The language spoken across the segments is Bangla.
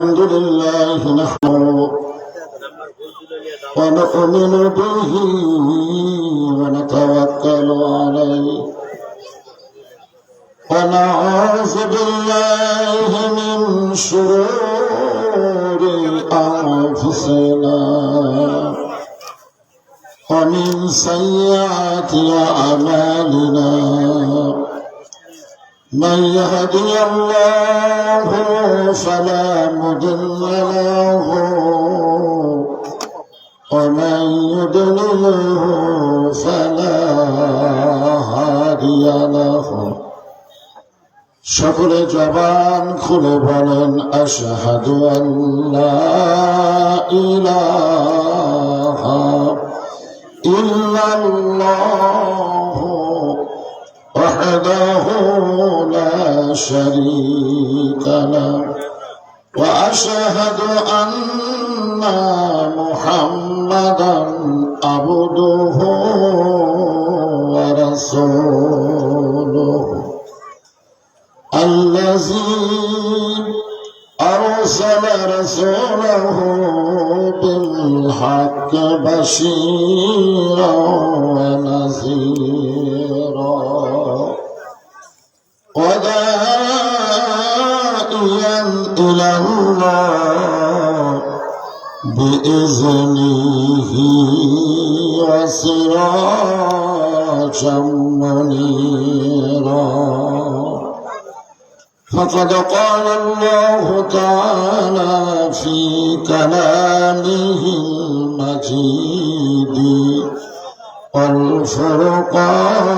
الحمد لله نحمده ونؤمن به ونتوكل عليه ونعوذ بالله من شرور أنفسنا ومن سيئات أعمالنا من يهدي الله فلا مضل له ومن يضلله فلا هادي له সকলে জবান খুলে বলেন আশহাদু আল্লা ইলাহা ইল্লাল্লাহ وحده لا شريك له وأشهد أن محمدا عبده ورسوله الذي أرسل رسوله بالحق بشيرا ونذيرا وداعيا إلى الله بإذنه وسراجا منيرا فقد قال الله تعالى في كلامه المجيد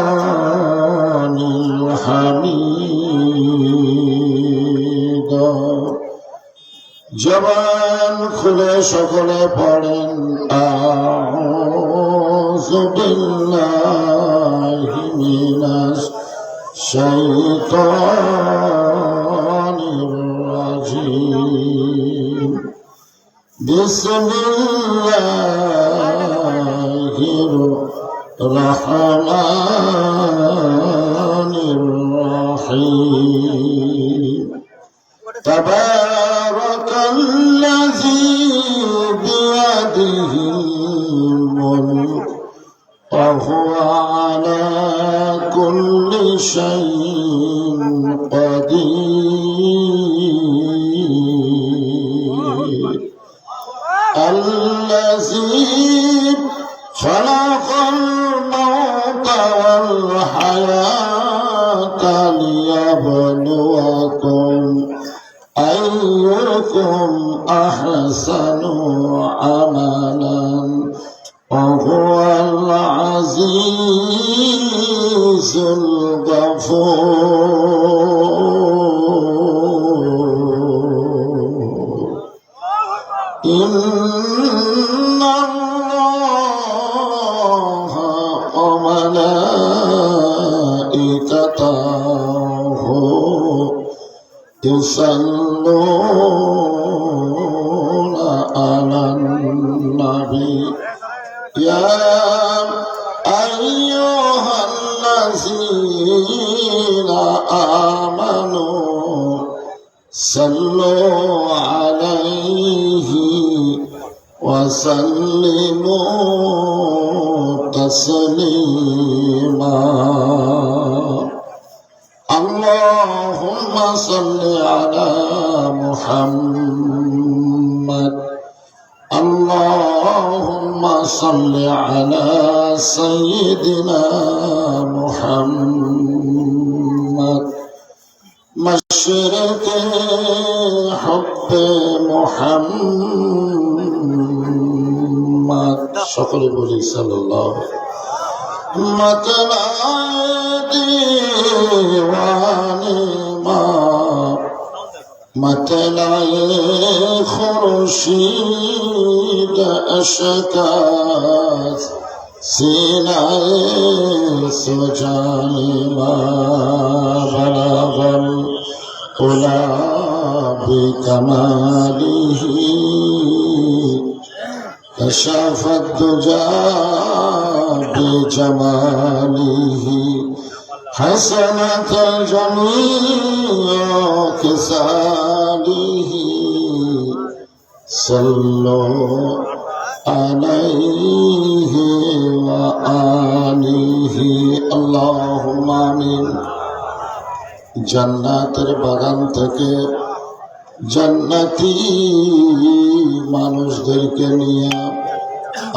والفرقان الحميد জবান খুলে সকলে পড়েন আউযু বিল্লাহি মিনাশ শাইতানির রাজীম বিসমিল্লাহির রহমানির রহিম তাবারাকাল্লাযী বিয়াদিহিল মুলক ওয়া হুয়া আলা কুল্লি শাইইন কাদির الذي خلق الموت والحياة ليبلوكم أيكم أحسن عملا وهو العزيز الغفور إن الله وملائكته يصلون على النبي يا أيها الذين آمنوا صلوا عليه وسلموا تسليما اللهم صل على محمد اللهم صل على سيدنا محمد مشرق حب محمد সকলে বলি সাল্লাল্লাহু مطلع دیوانی ما مطلع خورشید اشکاست سینه سجانی ما بلغ العلا بکماله كشف الدجى بجماله حسنت جميع كساله صلوا عليه وآله اللهم آمين। জান্নাতের বাগান থেকে জান্নাতি মানুষদেরকে নিয়ে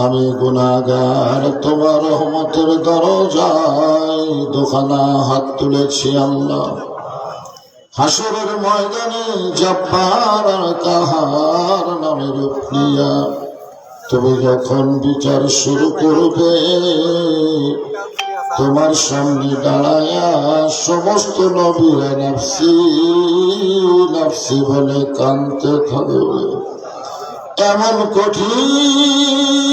আমি গুনাহগার তোমার রহমতের দরজায় দুখানা হাত তুলেছি আল্লাহ। হাসরের ময়দানে জব্বার আর কাহার নামের প্রিয়া তুমি যখন বিচার শুরু করবে, তোমার সামনে দাঁড়ায়া সমস্ত নবীরা নাফসি নাফসি বলে কাঁদতে থাকবে। এমন কঠিন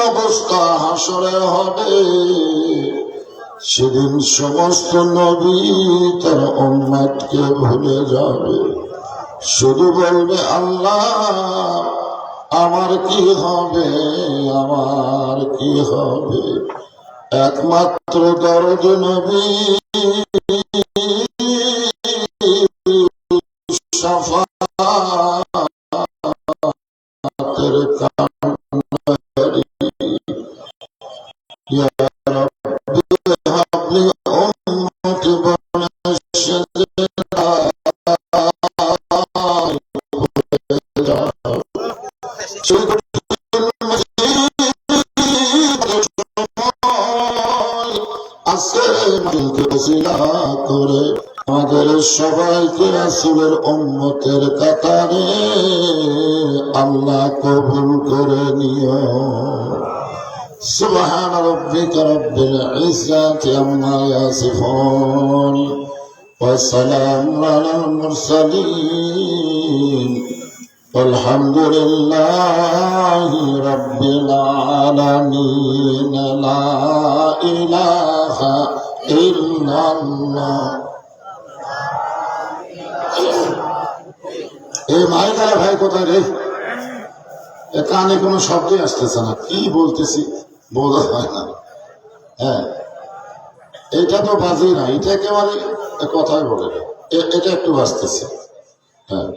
অবস্থা হাসরে হবে, সেদিন সমস্ত নবী তার উম্মতকে ভুলে যাবে, শুধু বলবে আল্লাহ আমার কি হবে, আমার কি হবে। একমাত্র দরদ নবী শাফাতের কান্ডারি ইয়া রাব্বি হাবলি উম্মতি করে আমাদের সবাইকে রাসূলের উম্মতের কাতারে আল্লাহ কবুল করে নিও। সুবহান রাব্বিকা রাব্বিল ইজ্জাতি আম্মা ইয়াসিফুন ওয়া সালামুন আলাল মুরসালিন والحمد لله رب العالمين لا إله إلا الله। এই মাইকারা ভাই কোথায় রে? কানে কোনো শব্দই আসতেছে না, কি বলতেছি বোঝা হয় না। হ্যাঁ এটা তো বাজে না, এটা একেবারে কথাই বলে না, এটা একটু বাজতেছে। হ্যাঁ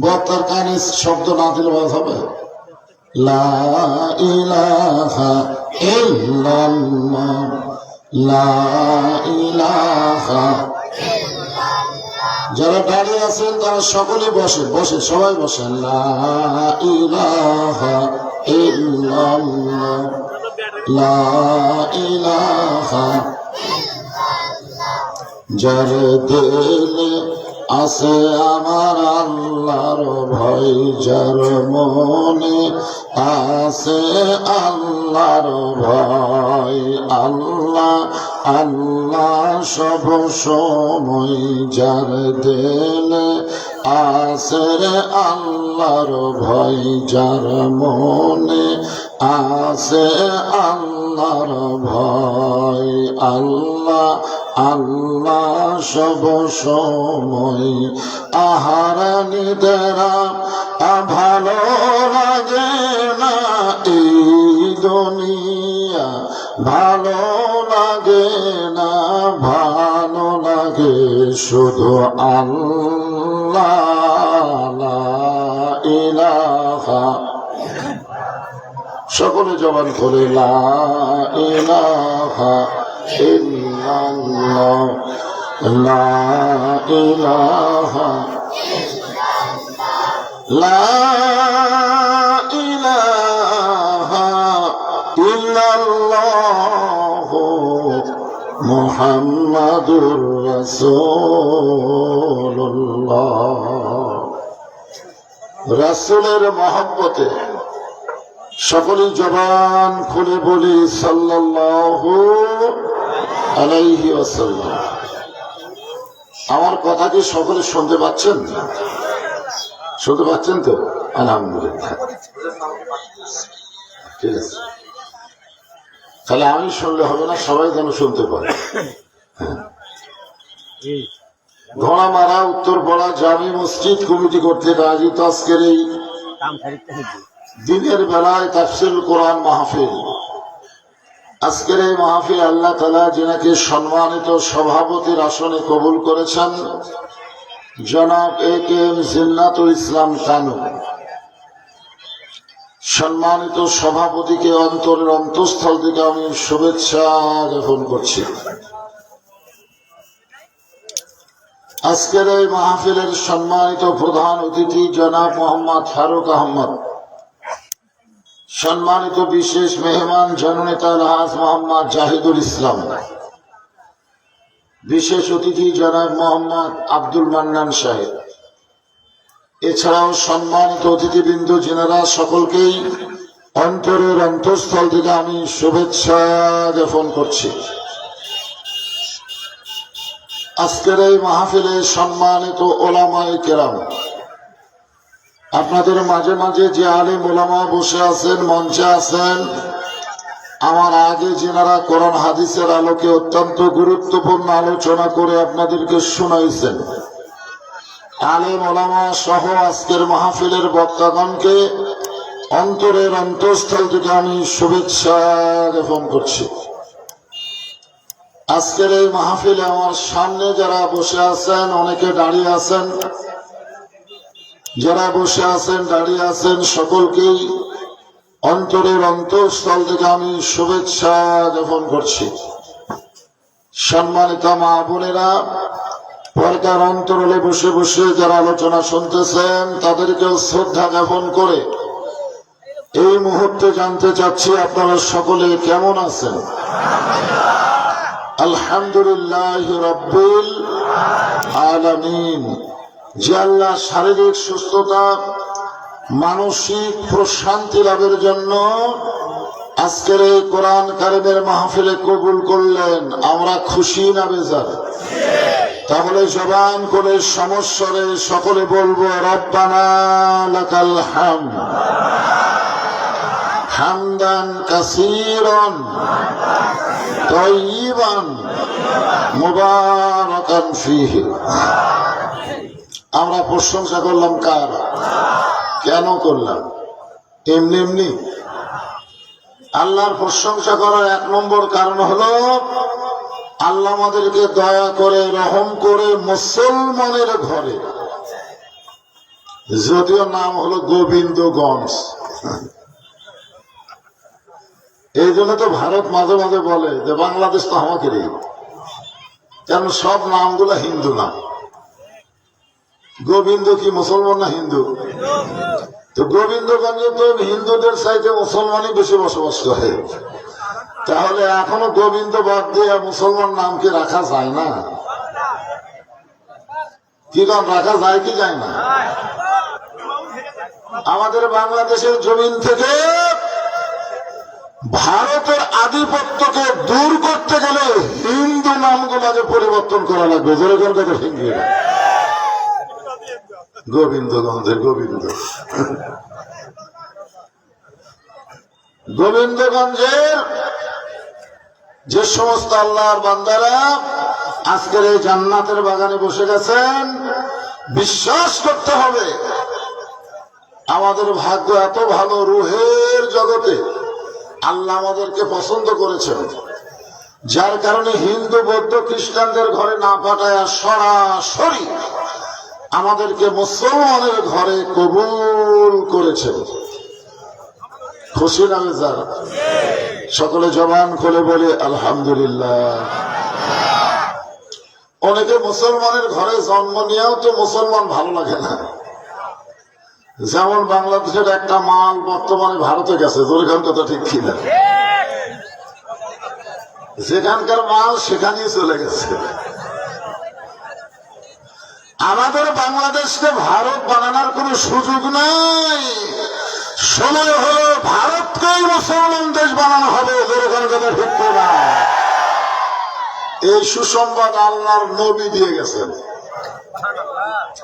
বক্তার কানে শব্দ না দিলে বাজ হবে। লা ইলাহা ইল্লাল্লাহ লা ইলাহা। যারা দাঁড়িয়ে আছেন তারা সকলে বসে, বসে সবাই বসেন। লা ইলাহা ইল্লাল্লাহ লা ইলাহা। যার দিলে আছে আমার আল্লাহর ভয়, যার মনে আছে আল্লাহর ভয়, আল্লাহ আল্লাহ সব সময়। যার দিলে আছে আল্লাহর ভয়, যার মনে আছে আল্লাহর ভয়, আল্লাহ আল্লাহ সব সময়। আহারানি দেরা ভালো লাগে না এই দুনিয়া, ভালো লাগে না, ভালো লাগে শুধু আল্লাহ লা ইলাহা। সকলে জবান করে লা ইলাহা ইল্লাল্লাহ লা ইলাহা লা ইলাহা ইল্লাল্লাহ মুহাম্মাদুর রাসূলুল্লাহ। রাসূলের মহব্বতে সকলেই জবান খুলে বলি সাল্লাল্লাহু আলাইহি ওয়াসাল্লাম। আমার কথা কি সকলে শুনতে পাচ্ছেন? শুনতে পাচ্ছেন তো? আলহামদুলিল্লাহ, ঠিক আছে। তাহলে আমি শুনলে হবে না, সবাই যেন শুনতে পারে। ঘোড়ামারা উত্তরপাড়া জামি মসজিদ কমিটি কর্তৃক আয়োজিত আজকের এই দিনের বেলায় তাফসীরুল কোরআন মাহফিল। আজকের এই মাহফিল আল্লাহ তাআলা যিনাকে সম্মানিত সভাপতির আসনে কবুল করেছেন, জনাব এ.কে.এম. জিন্নাতুল ইসলাম কানু, সম্মানিত সভাপতিকে অন্তরের অন্তঃস্থল থেকে আমি শুভেচ্ছা জ্ঞাপন করছি। আজকের এই মাহফিলের সম্মানিত প্রধান অতিথি জনাব মোহাম্মদ ফারুক আহমদ, সম্মানিত বিশেষ মেহমান জননেতা আলহাজ মোহাম্মদ জাহিদুল ইসলাম, বিশেষ অতিথি জনাব মোহাম্মদ আব্দুল মান্নান সাহেব, এছাড়াও সম্মানিত অতিথিবৃন্দ যেনারা, সকলকেই অন্তরের অন্তঃস্থল থেকে আমি শুভেচ্ছা জ্ঞাপন করছি। আজকের এই মাহফিলে সম্মানিত ওলামায়ে কেরাম, আপনাদের মাঝে মাঝে যে আলেম ওলামা বসে আছেন, মঞ্চে আছেন, আমার আগে যেনারা কোরআন হাদিসের আলোকে অত্যন্ত গুরুত্বপূর্ণ আলোচনা করে আপনাদেরকে শোনাইছেন, আলেম ওলামা সহ আজকের মাহফিলের বক্তাগণকে অন্তরের অন্তঃস্থল থেকে আমি শুভেচ্ছা জ্ঞাপন করছি। আজকের এই মাহফিলে আমার সামনে যারা বসে আছেন, অনেকে দাঁড়িয়ে আছেন, যারা বসে আছেন দাঁড়িয়ে আছেন, সকলকেই অন্তরের অন্তঃস্থল থেকে আমি শুভেচ্ছা জ্ঞাপন করছি। সম্মানিত মা বোনেরা, পর্দার অন্তরালে বসে বসে যারা আলোচনা শুনতেছেন, তাদেরকেও শ্রদ্ধা জ্ঞাপন করে এই মুহূর্তে জানতে চাচ্ছি আপনারা সকলে কেমন আছেন? আলহামদুলিল্লাহ রাব্বিল আলামিন। যে আল্লাহ শারীরিক সুস্থতা, মানসিক প্রশান্তি লাভের জন্য আজকের এই কোরআন কারিমের মাহফিলে কবুল করলেন, আমরা খুশি না বেজার? তাহলে জবান করে সমস্বরে সকলে বলবো রব্বানা লাকাল হামদ হামদান কাসীরান তাইয়িবান মুবারাকান ফীহি। আমরা প্রশংসা করলাম কার? কেন করলাম? এমনি এমনি? আল্লাহর প্রশংসা করার এক নম্বর কারণ হলো আল্লাহ আমাদেরকে দয়া করে, রহম করে মুসলমানের ঘরে, যদিও নাম হলো গোবিন্দগঞ্জ, এই জন্য তো ভারত মাঝে মাঝে বলে যে বাংলাদেশ তো আমাদেরই, কারণ সব নামগুলো হিন্দু নাম। গোবিন্দ কি মুসলমান না হিন্দু? তো গোবিন্দগঞ্জে তো হিন্দুদের চাইতে মুসলমানই বেশি বসবাস করে, তাহলে এখনো গোবিন্দ বাদ দিয়ে মুসলমান নাম কি রাখা যায় না? কি নাম রাখা যায় কি যায় না? আমাদের বাংলাদেশের জমিন থেকে ভারতের আধিপত্যকে দূর করতে গেলে হিন্দু নামগুলোকে পরিবর্তন করা লাগবে। যেরকম দেখে হিন্দু গোবিন্দগঞ্জের গোবিন্দ, গোবিন্দগঞ্জের যে সমস্ত আল্লাহর বান্দারা আজকের এই জান্নাতের বাগানে বসে গেছেন, বিশ্বাস করতে হবে আমাদের ভাগ্য এত ভালো, রুহের জগতে আল্লাহ আমাদেরকে পছন্দ করেছেন, যার কারণে হিন্দু বৌদ্ধ খ্রিস্টানদের ঘরে না পাঠায় সরাসরি আমাদেরকে মুসলমানের ঘরে কবুল করেছেন। খুশি না বেজার? সকলে জবান খুলে বলে আলহামদুলিল্লাহ। অনেকে মুসলমানের ঘরে জন্ম নিয়েও তো মুসলমান ভালো লাগে না। যেমন বাংলাদেশের একটা মাল বর্তমানে ভারতে গেছে, যেখান কথা ঠিক কিনা, যেখানকার মাল সেখানেই চলে গেছে। আমাদের বাংলাদেশকে ভারত বানানোর কোন সুযোগ নাই, সময় হলো ভারতকেই মুসলমান দেশ বানানো হবে, যেরকম কথা ঠিক না। এই সুসংবাদ আল্লাহর নবী দিয়ে গেছেন,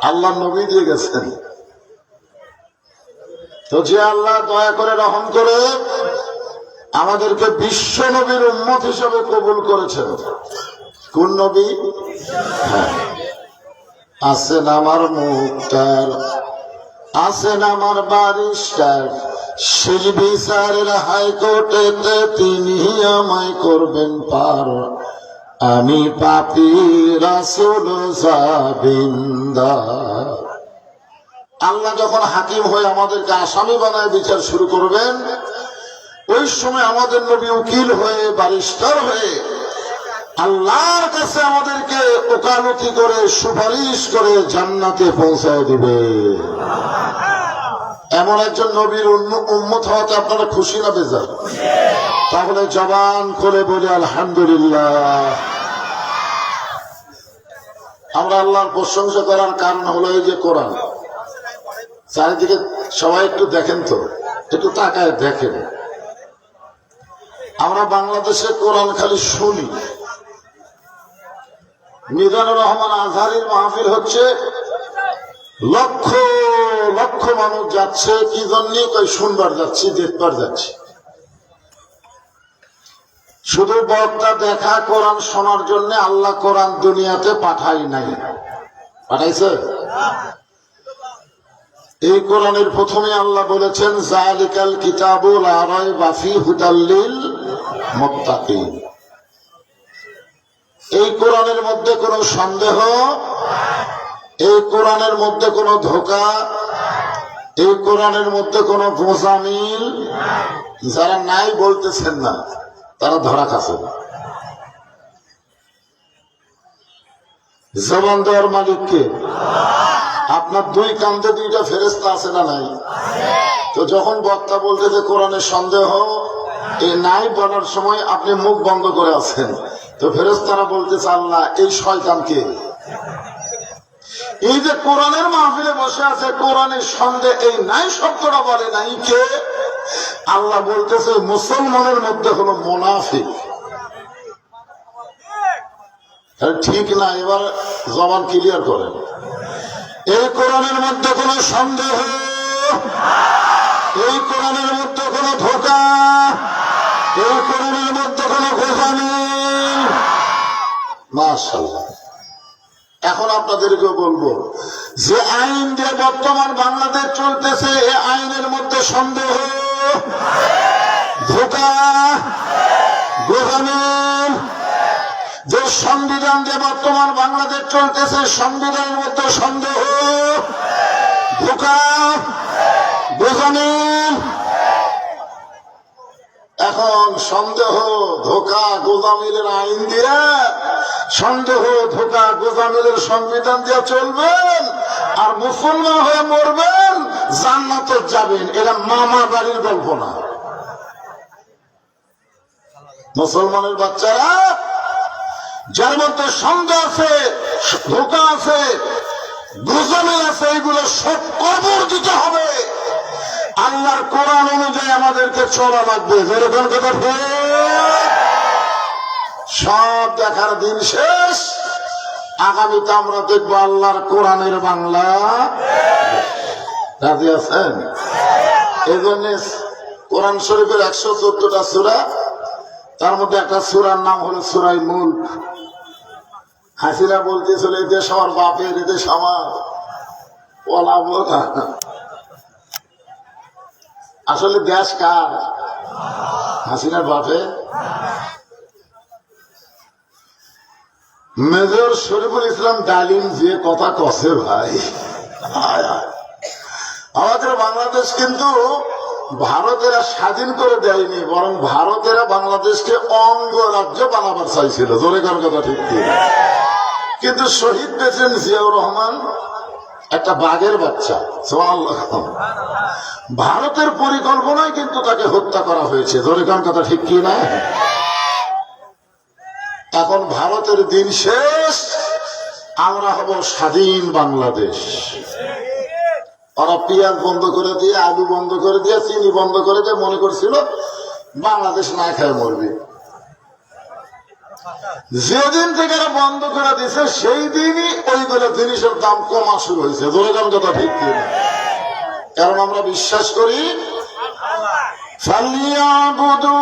আল্লাহর নবী দিয়ে গেছেন। তো যে আল্লাহ দয়া করে রহম করে আমাদেরকে বিশ্ব নবীর উম্মত হিসেবে কবুল করেছেন, কোন নবী? আছেন আমার মুক্তার, আছেন আমার বারিস্টার, শেষ বিচারের হাইকোর্টেতে তিনি আমায় করবেন পার। আমি পাপী রাসূল জাবিন্দার। আল্লাহ যখন হাকিম হয়ে আমাদেরকে আসামি বানায় বিচার শুরু করবেন, ওই সময় আমাদের নবী উকিল হয়ে ব্যারিস্টার হয়ে আল্লাহর কাছে আমাদেরকে ওকালতি করে সুপারিশ করে জান্নাতে পৌঁছায় দিবে। এমন একজন নবীর উম্মত হওয়াতে আপনারা খুশি না বেজার? তাহলে জবান করে বলি আলহামদুলিল্লাহ। আমরা আল্লাহর প্রশংসা করার কারণ হলো এই যে কোরআন। চারিদিকে সবাই একটু দেখেন তো, একটু তাকায় দেখেন। আমরা বাংলাদেশে কোরআন খালি শুনি। মিজানুর রহমান আজহারীর মাহফিল হচ্ছে, লক্ষ লক্ষ মানুষ যাচ্ছে। কি জন্য? শুনবার যাচ্ছি, দেখবার যাচ্ছি। শুধু বক্তা দেখা, কোরআন শোনার জন্য আল্লাহ কোরআন দুনিয়াতে পাঠাই নাই। পাঠাইছে? এই কোরআনের প্রথমে আল্লাহ বলেছেন যালিকাল কিতাবুল লা রাইবা ফীহি হুদাল লিল মুত্তাকিন। এই কোরআনের মধ্যে কোনো সন্দেহ, এই কোরআনের মধ্যে কোনো ধোঁকা, এই কোরআনের মধ্যে কোনো গোঁজামিল। যারা নাই বলতেছেন না, তারা ধরা খাচ্ছে। জবান দেওয়ার মালিককে। আপনার দুই কান্দে দুইটা ফেরেশতা আছে না নাই? তো যখন বক্তা বলতে যে কোরআনের সন্দেহ এই নাই বলার সময় আপনি মুখ বন্ধ করে আছেন, তো ফেরেশতারা বলতেছে আল্লাহ এই শয়তানকে। এই যে কোরআনের মাহফিলে বসে আছে, কোরআনের সন্দেহ এই নাই শব্দটা বলে নাই কে? আল্লাহ বলতেছে মুসলমানের মধ্যে হলো মুনাফিক। ঠিক না? এবার জবান ক্লিয়ার করেন। এই কোরআনের মধ্যে কোনো সন্দেহ, এই কোরআনের মধ্যে কোনো ধোঁকা, এই কোরআনের মধ্যে কোনো গোঁজামিল। মাশাআল্লাহ। এখন আপনাদেরকে বলবো, যে আইন দিয়ে বর্তমান বাংলাদেশ চলতেছে, এই আইনের মধ্যে সন্দেহ, ধোঁকা, গোঁজামিল। যে সংবিধান দিয়ে বর্তমান বাংলাদেশ চলতেছে, সংবিধানের মধ্যে সন্দেহ, ধোঁকা, গোঁজামিল। এখন সন্দেহ, ধোঁকা, গোঁজামিলের আইন দিয়ে, সন্দেহ, ধোঁকা, গোঁজামিলের সংবিধান দিয়ে চলবেন আর মুসলমান হয়ে মরবেন, জান্নাতে যাবেন। এটা মামা বাড়ির গল্প না। মুসলমানের বাচ্চারা যার মধ্যে সন্দেহ আছে, ধোঁকা আছে, গোঁজামিল আছে, এইগুলো সব কবর দিতে হবে। আল্লাহর কোরআন অনুযায়ী আমাদেরকে চলা লাগবে। যেরকম কথা সব দেখার দিন শেষ। আগামীতে আমরা দেখবো আল্লাহর কোরআনের বাংলা। রাজি আছেন? এই জন্য কোরআন শরীফের 114টা সূরা, তার মধ্যে একটা সূরার নাম হলো সূরা মুলক। হাসিনা বলতেছিল এই দেশ আমার বাপের, এই দেশ আমার। বলাবো না, আসলে দেশ কার? হাসিনার বাপে। মেজর শরীফুল ইসলাম ডালিম যে কথা কছে ভাই, আমাদের বাংলাদেশ কিন্তু ভারতেরা স্বাধীন করে দেয়নি, বরং ভারতেরা বাংলাদেশকে অঙ্গরাজ্য বানাবার চাইছিল। জোরে কার কথা ঠিক কি? কিন্তু শহীদ প্রেসিডেন্ট জিয়াউর রহমান একটা বাঘের বাচ্চা। ভারতের পরিকল্পনায় কিন্তু তাকে হত্যা করা হয়েছে। জোরে কার কথা ঠিক কি না? এখন ভারতের দিন শেষ, আমরা হব স্বাধীন বাংলাদেশ। ওরা পেঁয়াজ বন্ধ করে দিয়ে, আলু বন্ধ করে দিয়ে, চিনি বন্ধ করে দিয়ে মনে করছিল বাংলাদেশ না খায় মরবে। যেদিন থেকে এরা বন্ধ করে দিছে, সেই দিনই ওইগুলো জিনিসের দাম কমা শুরু হয়েছে। জোরে দাম কথা ঠিক কিনা? কারণ আমরা বিশ্বাস করি ফালিয়াবুদু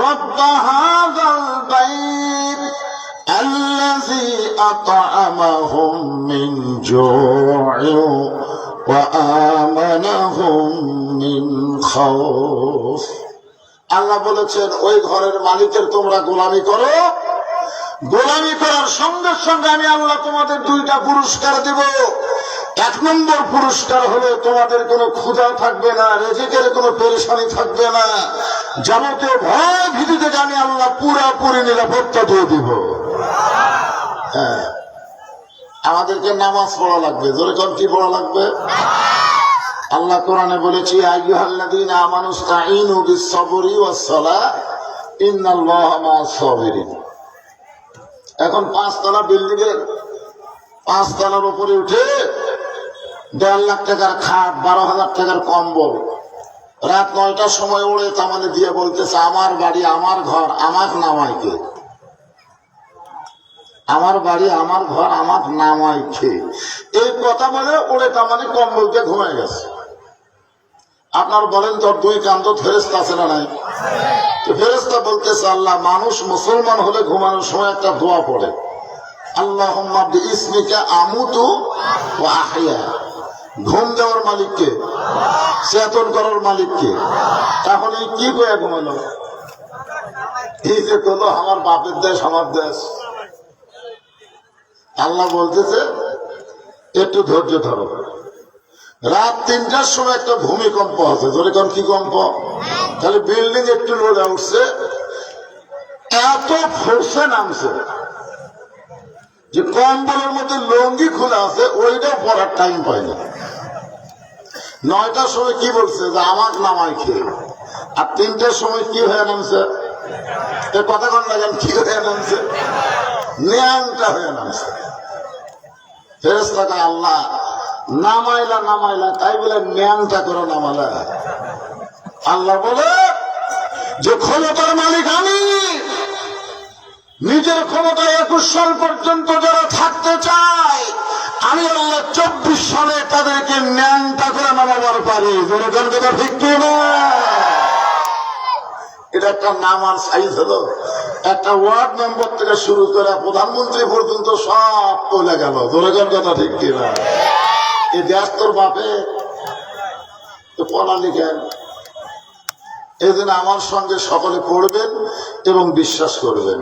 রব্ব হাযাল বাইত আল্লাযী আত'আমাহুম মিন জু'ইন ওয়া আমানাহুম মিন খাউফ। আল্লাহ বলেছেন ওই ঘরের মালিকের তোমরা গোলামি করো, গোলামি করার সঙ্গে সঙ্গে আমি আল্লাহ তোমাদের দুইটা পুরস্কার দেব। 1 নম্বর পুরস্কার হলো তোমাদের কোনো ক্ষুধা থাকবে না, রিজিকের কোনো পেরেশানি থাকবে না, যাবতীয় ভয় ভীতি থেকে আমি আল্লাহ পুরাপুরি নিরাপত্তা দিয়ে দিব। হ্যাঁ, আমাদেরকে নামাজ পড়া লাগবে। জোরে কোন কি পড়া লাগবে? আল্লাহ কোরআনে বলেছি, আইয়ুহাল্লাযীনা আমানুস্তাঈনু বিস-সাবরি ওয়াস-সালাহ ইন্নাল্লাহা মা'আস-সাবিরিন। এখন 5 তলা বিল্ডিং এর 5 তলার উপরে উঠে 1.5 লাখ টাকার খাট, 12,000 টাকার কম্বল, রাত 9টার সময় ওড়ে তামানে দিয়ে বলতেছে, আমার বাড়ি, আমার ঘর, আমার নামাই কে? আমার বাড়ি, আমার ঘর, আমার নামাই কে? এই কথা বলে ওড়ে তামানে কম্বলকে ঘুমায় গেছে। আপনার বলেন তোর 2 কান তো ফেরেশতা আছে না নাই? ফেরেশতা বলতেছে, আল্লাহ, মানুষ মুসলমান হলে ঘুমানোর সময় একটা দোয়া পড়ে, আল্লাহুম্মা বিইসমিকা আমুতু ওয়া আহইয়া। ঘুম দেওয়ার মালিককে, চেতন করার মালিককে। তাহলে কি কয়ে ঘুমালো? এই যে বললো আমার বাপের দেশ, আমার দেশ। আল্লাহ বলতেছে একটু ধৈর্য ধরো। রাত 3টার সময় একটা ভূমিকম্প আছে। ধরে কোন কি কম্প? তাহলে বিল্ডিং একটু লড়ে উঠছে, এত ফোর্সে নামছে যে কম্বলের মধ্যে লঙ্গি খোলা আছে, ওইটাও পরার টাইম পায় না। 9টার সময় কি বলছে যে আমার নামাই খেয়ে, আর 3টার সময় কি হয়ে নামছে? কথা কন লাগেন, কি হয়ে নামছে? ন্যাংটা হয়ে নামছে। ফেরেশতাকে আল্লাহ নামাইলা নামাইলা, তাই বলে ন্যাংটা করে নামালা? আল্লাহ বলে যে ক্ষমতার মালিক আমি, নিজের ক্ষমতায় 21 সাল পর্যন্ত যারা থাকতে চায়, আমি আল্লাহ 24 সালে তাদেরকে ন্যাংটা করে নামাবার পারি। জনগণ কথা ঠিক কি না? এটা একটা নামার সাইজ হলো। একটা ওয়ার্ড মেম্বার থেকে শুরু করে প্রধানমন্ত্রী পর্যন্ত সব চলে গেল। জনগণ কথা ঠিক কি না? এই দেশ তোর বাপে পড়া লিখেন। এই জন্য আমার সঙ্গে সকলে পড়বেন এবং বিশ্বাস করবেন।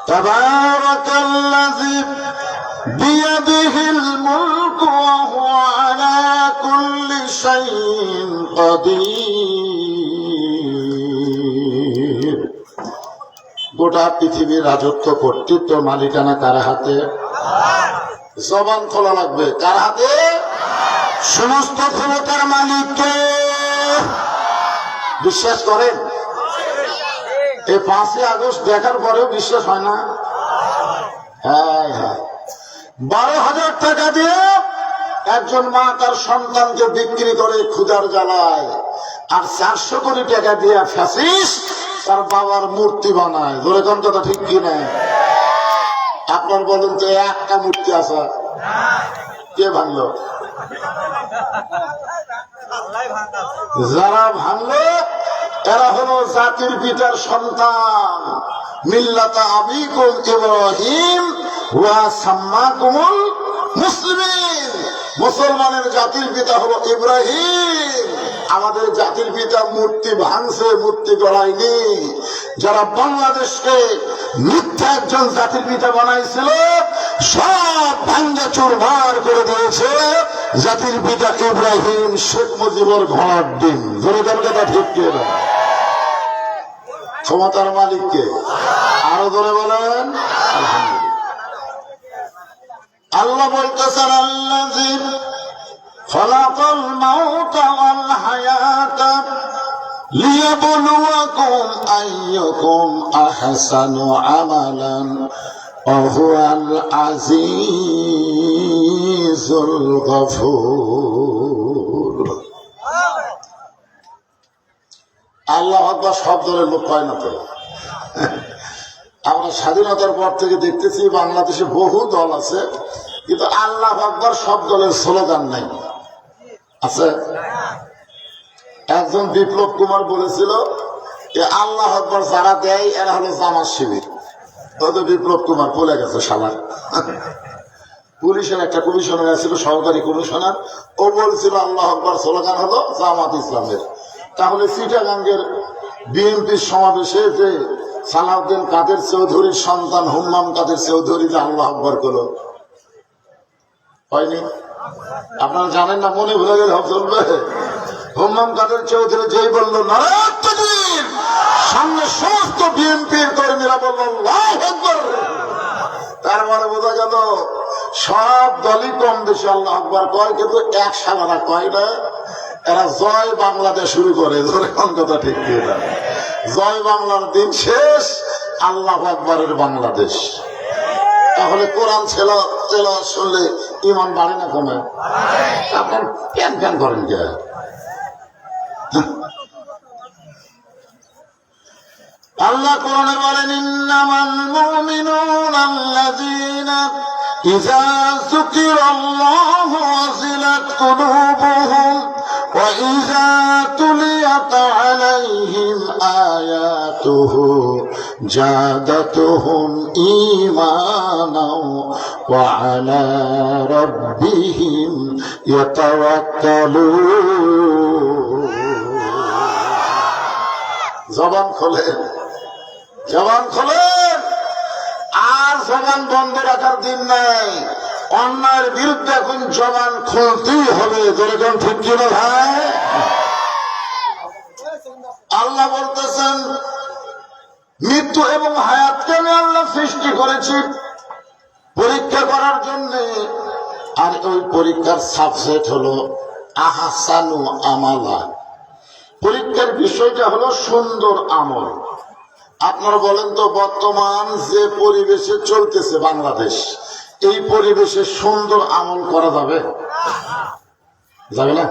তাবারাকাল্লাযী বিয়াদিহিল মুলকু ওয়া হুয়া আলা কুল্লি শাইইন কাদির। গোটা পৃথিবীর রাজত্ব, কর্তৃত্ব, মালিকানা কার হাতে? জবান খোলা লাগবে। কার হাতে? সমস্ত ক্ষমতার মালিককে। বিশ্বাস করেন? এই 5ই আগস্ট দেখার পরেও বিশ্বাস হয় না? হ্যাঁ হ্যাঁ, 12,000 টাকা দিয়ে একজন মা তার সন্তানকে বিক্রি করে ক্ষুধার জ্বালায়, আর 400 কোটি টাকা দিয়ে ফ্যাসিস্ট তার বাবার মূর্তি বানায়। ধরে কোন কথা ঠিক কি না? আপনার বলেন তো, একটা মূর্তি আছে, কে ভাঙলো? যারা ভাঙলো এরা হলো জাতির পিতার সন্তান। মিল্লাতা আবিকুম ইব্রাহিম ওয়া সাম্মাকুমুল মুসলিমিন। মুসলমানের জাতির পিতা হলো ইব্রাহিম। আমাদের জাতির পিতা মূর্তি ভাঙছে, মূর্তি গড়ায়নি। যারা বাংলাদেশকে মিথ্যা একজন জাতির পিতা বানাইছিল, সব ভাঙ্গা চুরমার করে দিয়েছে জাতির পিতা ইব্রাহিম, শেখ মুজিবুর ঘোড়ার ডিম। জোরে কথা ঠিক না? ক্ষমতার মালিককে আরো ধরে বলেন আলহামদুলিল্লাহ। আল্লাহ বলতেছেন, আল্লাযী খালাকাল মাউতা ওয়াল হায়াতা লিয়াবলুয়াকুম আইয়ুকুম আহসানু আমালান ওয়া হুয়াল আজিজুল গফুর। আল্লাহু আকবার শব্দের লোক পায় না তো। আমরা স্বাধীনতার পর থেকে দেখতেছি বাংলাদেশে বহু দল আছে, কিন্তু আল্লাহু আকবার সব দলের স্লোগান নাই। আছে? একজন বিপ্লব কুমার বলেছিল যে আল্লাহু আকবার যারা দেয় এরা হলো জামাত শিবির। হয়তো বিপ্লব কুমার বলে গেছে শালা। পুলিশের একটা কমিশনার ছিল, সহকারী কমিশনার, ও বলছিল আল্লাহু আকবার স্লোগান হলো জামাত ইসলামের। তাহলে চিটাগাঙ্গের বিএনপির সমাবেশে যে সালাউদ্দিন কাদের চৌধুরীর সন্তান হুম্মাম কাদের চৌধুরী যে আল্লাহ আকবর করলো, হয়নি? আপনারা জানেন না, মনে ভুলে গেলে চলবে? হুম্মাম কাদের চৌধুরী যেই বললো নারায়ণ তাকবীর, সামনে সমস্ত বিএনপির কর্মীরা বললো আল্লাহু আকবার। তার মানে বোঝা গেল সব দলই কম বেশি আল্লাহু আকবার কয়, কিন্তু এক সালারা কয় না। এরা জয় বাংলাদেশ শুরু করে, কোন কথা ঠিক না? জয় বাংলার দিন শেষ, আল্লাহু আকবারের বাংলাদেশ। তাহলে কোরআন তেলাওয়াত শুনলে ঈমান বাড়ে না কমে? আপনার প্যান প্যান করেন কে? আল্লাহ কোরআনে বলেন ইন্নামাল মুমিনুনা আল্লাযীনা ইযা যুকিরাল্লাহু ওয়াজিলাত কুলুবুহুম ওয়া ইযা তুলিয়াত আলাইহিম আয়াতুহু জাদাতুহুম ঈমানাও ওয়া আলা রাব্বিহিম ইয়াতাওয়াক্কালুন। জবান খোলেন, জবান খোলেন, আর জবান বন্ধ রাখার দিন নাই। অন্যায়ের বিরুদ্ধে এখন জবান খুলতেই হবে, যেরকম ঠিক কিনা ভাই? আল্লাহ বলতেছেন মৃত্যু এবং হায়াতকে আমি আল্লাহ সৃষ্টি করেছি পরীক্ষা করার জন্য। আর ওই পরীক্ষার সাবজেক্ট হলো আহসানু আমালা। পরীক্ষার বিষয়টা হলো সুন্দর আমল। আপনারা বলেন তো, বর্তমান যে পরিবেশে চলতেছে বাংলাদেশ, এই পরিবেশে সুন্দর আমল করা যাবে? যাবে না?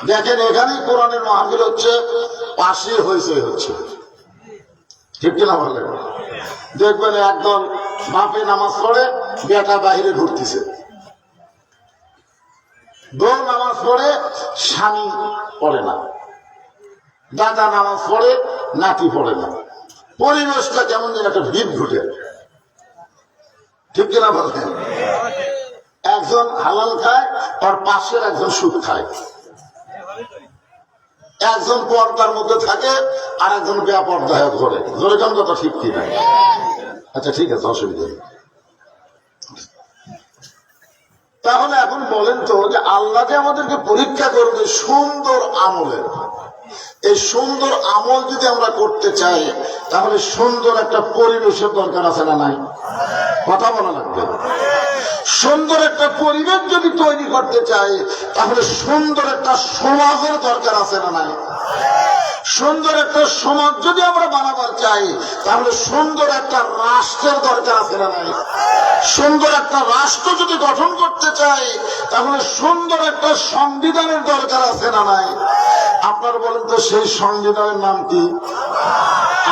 দেখেন, এখানেই কোরআনের মাহফিল হচ্ছে, পাশে হয়েছে হচ্ছে, ঠিক কিনা বলেন? দেখবেন একদল বাপে নামাজ পড়ে, বেটা বাহিরে ঘুরতেছে, বউ নামাজ পড়ে, স্বামী পড়ে না, দাদা নামাজ পড়ে, নাতি পড়ে না। পরিবেশটা কেমন যেন একটা ভিড় ঘুটে, ঠিক কিনা বলতেন? একজন হালাল খায়, আর পাশের একজন সুদ খায়। একজন পর্দার মধ্যে থাকে, আর একজন বেপর্দায় ঘরে। যেরকম কথা ঠিক কিনা? আচ্ছা ঠিক আছে, অসুবিধা নেই। তাহলে এখন বলেন তো, যে আল্লাহ যে আমাদেরকে পরীক্ষা করবে সুন্দর আমলের, এই সুন্দর আমল যদি আমরা করতে চাই, তাহলে সুন্দর একটা পরিবেশের দরকার আছে না নাই? কথা বলা লাগবে। সুন্দর একটা পরিবেশ যদি তৈরি করতে চাই, তাহলে সুন্দর একটা সমাজের দরকার আছে না নাই? সুন্দর একটা সমাজ যদি আমরা বানাবার চাই, তাহলে সুন্দর একটা রাষ্ট্রের দরকার আছে না নাই? সুন্দর একটা রাষ্ট্র যদি গঠন করতে চাই, তাহলে সুন্দর একটা সংবিধানের দরকার আছে না নাই? আপনার বলেন তো, সেই সংবিধানের নাম কি?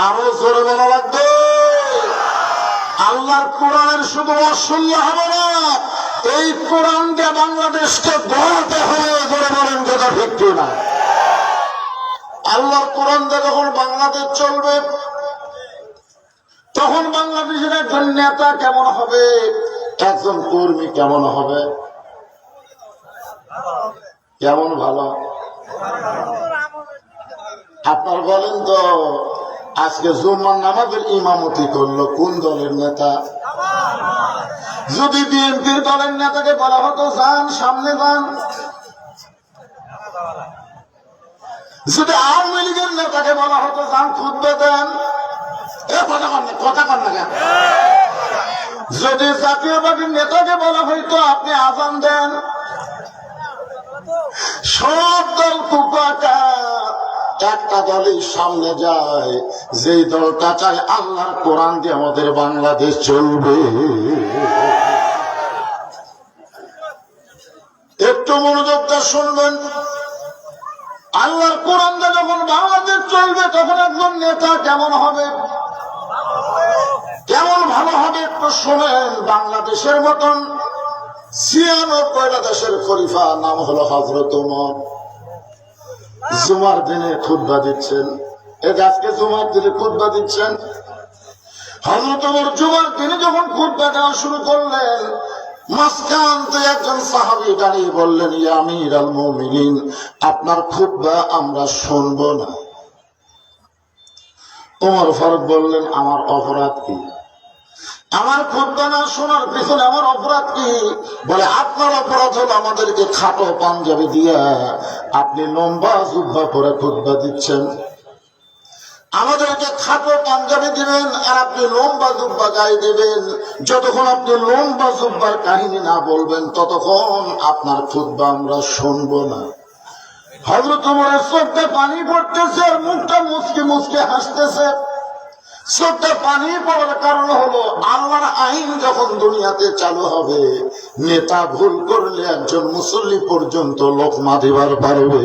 আরো জোরে বলা লাগবে। আল্লাহর কোরআনের শুধু অশুন্য হবে না, এই কোরআন দিয়ে বাংলাদেশকে গড়তে হবে। জোরে বলেন কথা ঠিক না? আল্লাহর কোরআন দিয়ে যখন বাংলাদেশ চলবে, তখন বাংলাদেশের একজন নেতা কেমন হবে, একজন কর্মী কেমন হবে? কেমন ভালো? আপনার বলেন তো, আজকে জুম্মার নামাজের ইমামতি করলো কোন দলের নেতা? যদি বিএনপির দলের নেতাকে বলা হতো যান সামনে যান, যদি আওয়ামী লীগের নেতাকে বলা হতো যান খুতবা দেন, কথা কন না কেন? যদি জাতীয় পার্টির নেতাকে বলা হইতো আপনি আজান দেন, সব দল কুপাকা, একটা দলই সামনে যায়, যেই দলটা চায় আল্লাহর কোরআন দিয়ে আমাদের বাংলাদেশ চলবে। একটু মনোযোগ দিয়ে শুনবেন। আল্লাহর কোরআন দিয়ে যখন বাংলাদেশ চলবে, তখন একজন নেতা কেমন হবে, কেমন ভালো হবে একটু শোনেন। বাংলাদেশের মতন ৯৬টা দেশের খলিফা, নাম হলো হযরত ওমর, জুমার দিনে খুতবা দিচ্ছেন। আজকে জুমার দিনে খুতবা দিচ্ছেন। হযরত ওমর জুমার দিনে যখন খুতবা দেওয়া শুরু করলেন, মাঝখান থেকে একজন সাহাবী দাঁড়িয়ে বললেন, ইয়া আমিরুল মুমিনিন, আপনার খুতবা আমরা শুনবো না। ওমর ফারুক বললেন, আমার অপরাধ কি? আমার খুতবা না শোনার পিছনে আমার অপরাধ কি? বলে, আপনার অপরাধ হলো আমাদেরকে খাটো পাঞ্জাবি দিয়া আপনি লম্বা জুব্বা পরে খুতবা দিচ্ছেন। আমাদেরকে খাটো পাঞ্জাবি দিবেন আর আপনি লম্বা জুব্বা গায়ে দিবেন। যতক্ষণ আপনি লম্বা জুব্বার কাহিনী না বলবেন ততক্ষণ আপনার খুতবা আমরা শুনবো না। হযরত ওমরের চোখে পানি পড়তেছে আর মুখটা মুচকে মুচকে হাসতেছে। চোখে পানি পড়ার কারণ হলো, আল্লাহর আইন যখন দুনিয়াতে চালু হবে, নেতা ভুল করলে একজন মুসল্লি পর্যন্ত লোকমা দিবার পারবে।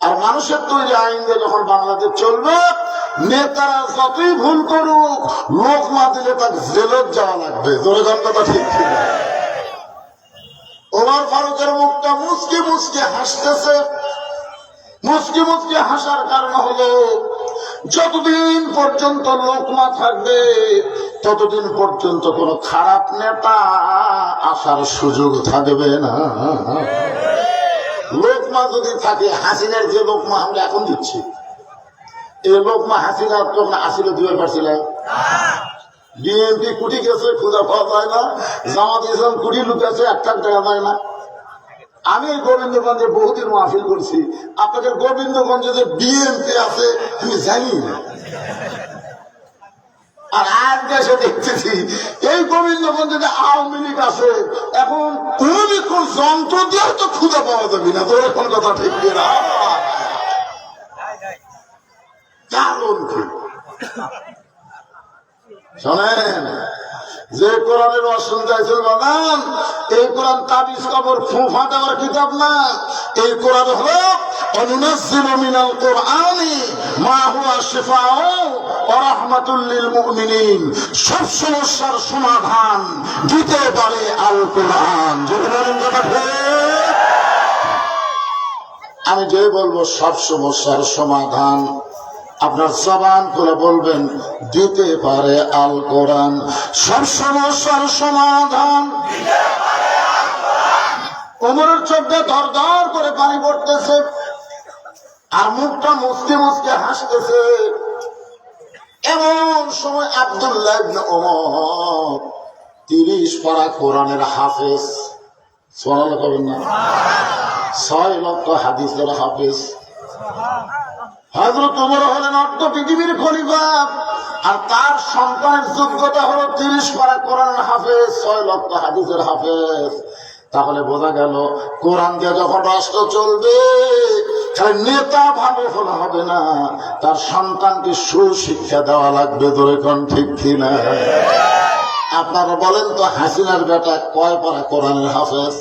আর মানুষের তৈরি আইন দিয়ে যখন বাংলাদেশ চলবে, নেতারা যতই ভুল করুক, লোকমা দিলে তাকে জেলত যাওয়া লাগবে। জোরে কথা ঠিক ছিল। ওমর ফারুকের মুখটা মুচকে মুচকে হাসতেছে। মুচকি মুচকি হাসার কারণ হলো, যতদিন পর্যন্ত লোকমা থাকবে ততদিন পর্যন্ত কোন খারাপ নেতা আসার সুযোগ থাকবে না। লোকমা যদি থাকে, হাসিনার যে লোকমা আমরা এখন দিচ্ছি, এই লোকমা হাসিনা তখন আসিল দিবার পারছিলাম। বিএনপি কুটি গেছে, খুঁজে পাওয়া যায় না। জামাত ইসলাম কুটি লুকেছে, একটা টাকা যায় না। আমি এই গোবিন্দগঞ্জে বহুদিন মাহফিল করছি, আপনাদের গোবিন্দগঞ্জে যে বিএনপি আছে আমি জানি না। আর আজ দেশে দেখতেছি এই গোবিন্দগঞ্জে আওয়ামী লীগ আছে। এখন কোন যন্ত্র দিয়ে তো খুঁজে পাওয়া যাবে না। তোর এখন কথা ঠিক না। কারণ কি শোনেন, যে কোরআনের অসুন চাইছিল বানান, এই কোরআন তাবিজ কবর ফুফা দেওয়ার কিতাব না। এই কোরআন হলো অনুনাজ্জিলু মিনাল কোরআনি মা হুয়া শিফাউ ওয়া রাহমাতুল লিল মুমিনিন। সব সমস্যার সমাধান দিতে পারে আল কোরআন। আমি যে বলবো সব সমস্যার সমাধান, আপনার জবান করে বলবেন দিতে পারে আল কোরআন। সব সমস্যার সমাধান। ওমরের চোখে ধর ধর করে পানি পড়তেছে আর মুখটা মুচকে মুচকে হাসতেছে। এমন সময় আব্দুল্লাহ ইবনে ওমর 30 পারা কোরআনের হাফেজ, সুবহানাল্লাহ কবেন না, 6 লক্ষ হাদিসের হাফেজ। হযরত ওমর হলেন অর্ধ পৃথিবীর খলিফা, আর তার সন্তানের যোগ্যতা হলো 30 পারা কোরআনের হাফেজ, 6 লক্ষ হাদিসের হাফেজ। তাহলে বোঝা গেল, কোরআন দিয়ে যখন রাষ্ট্র চলবে, খালি নেতা ভালো হলে হবে না, তার সন্তানকে সুশিক্ষা দেওয়া লাগবে। ধরে কোন ঠিক কিনা? আপনারা বলেন তো, হাসিনার বেটা কয় পারা কোরআনের হাফেজ?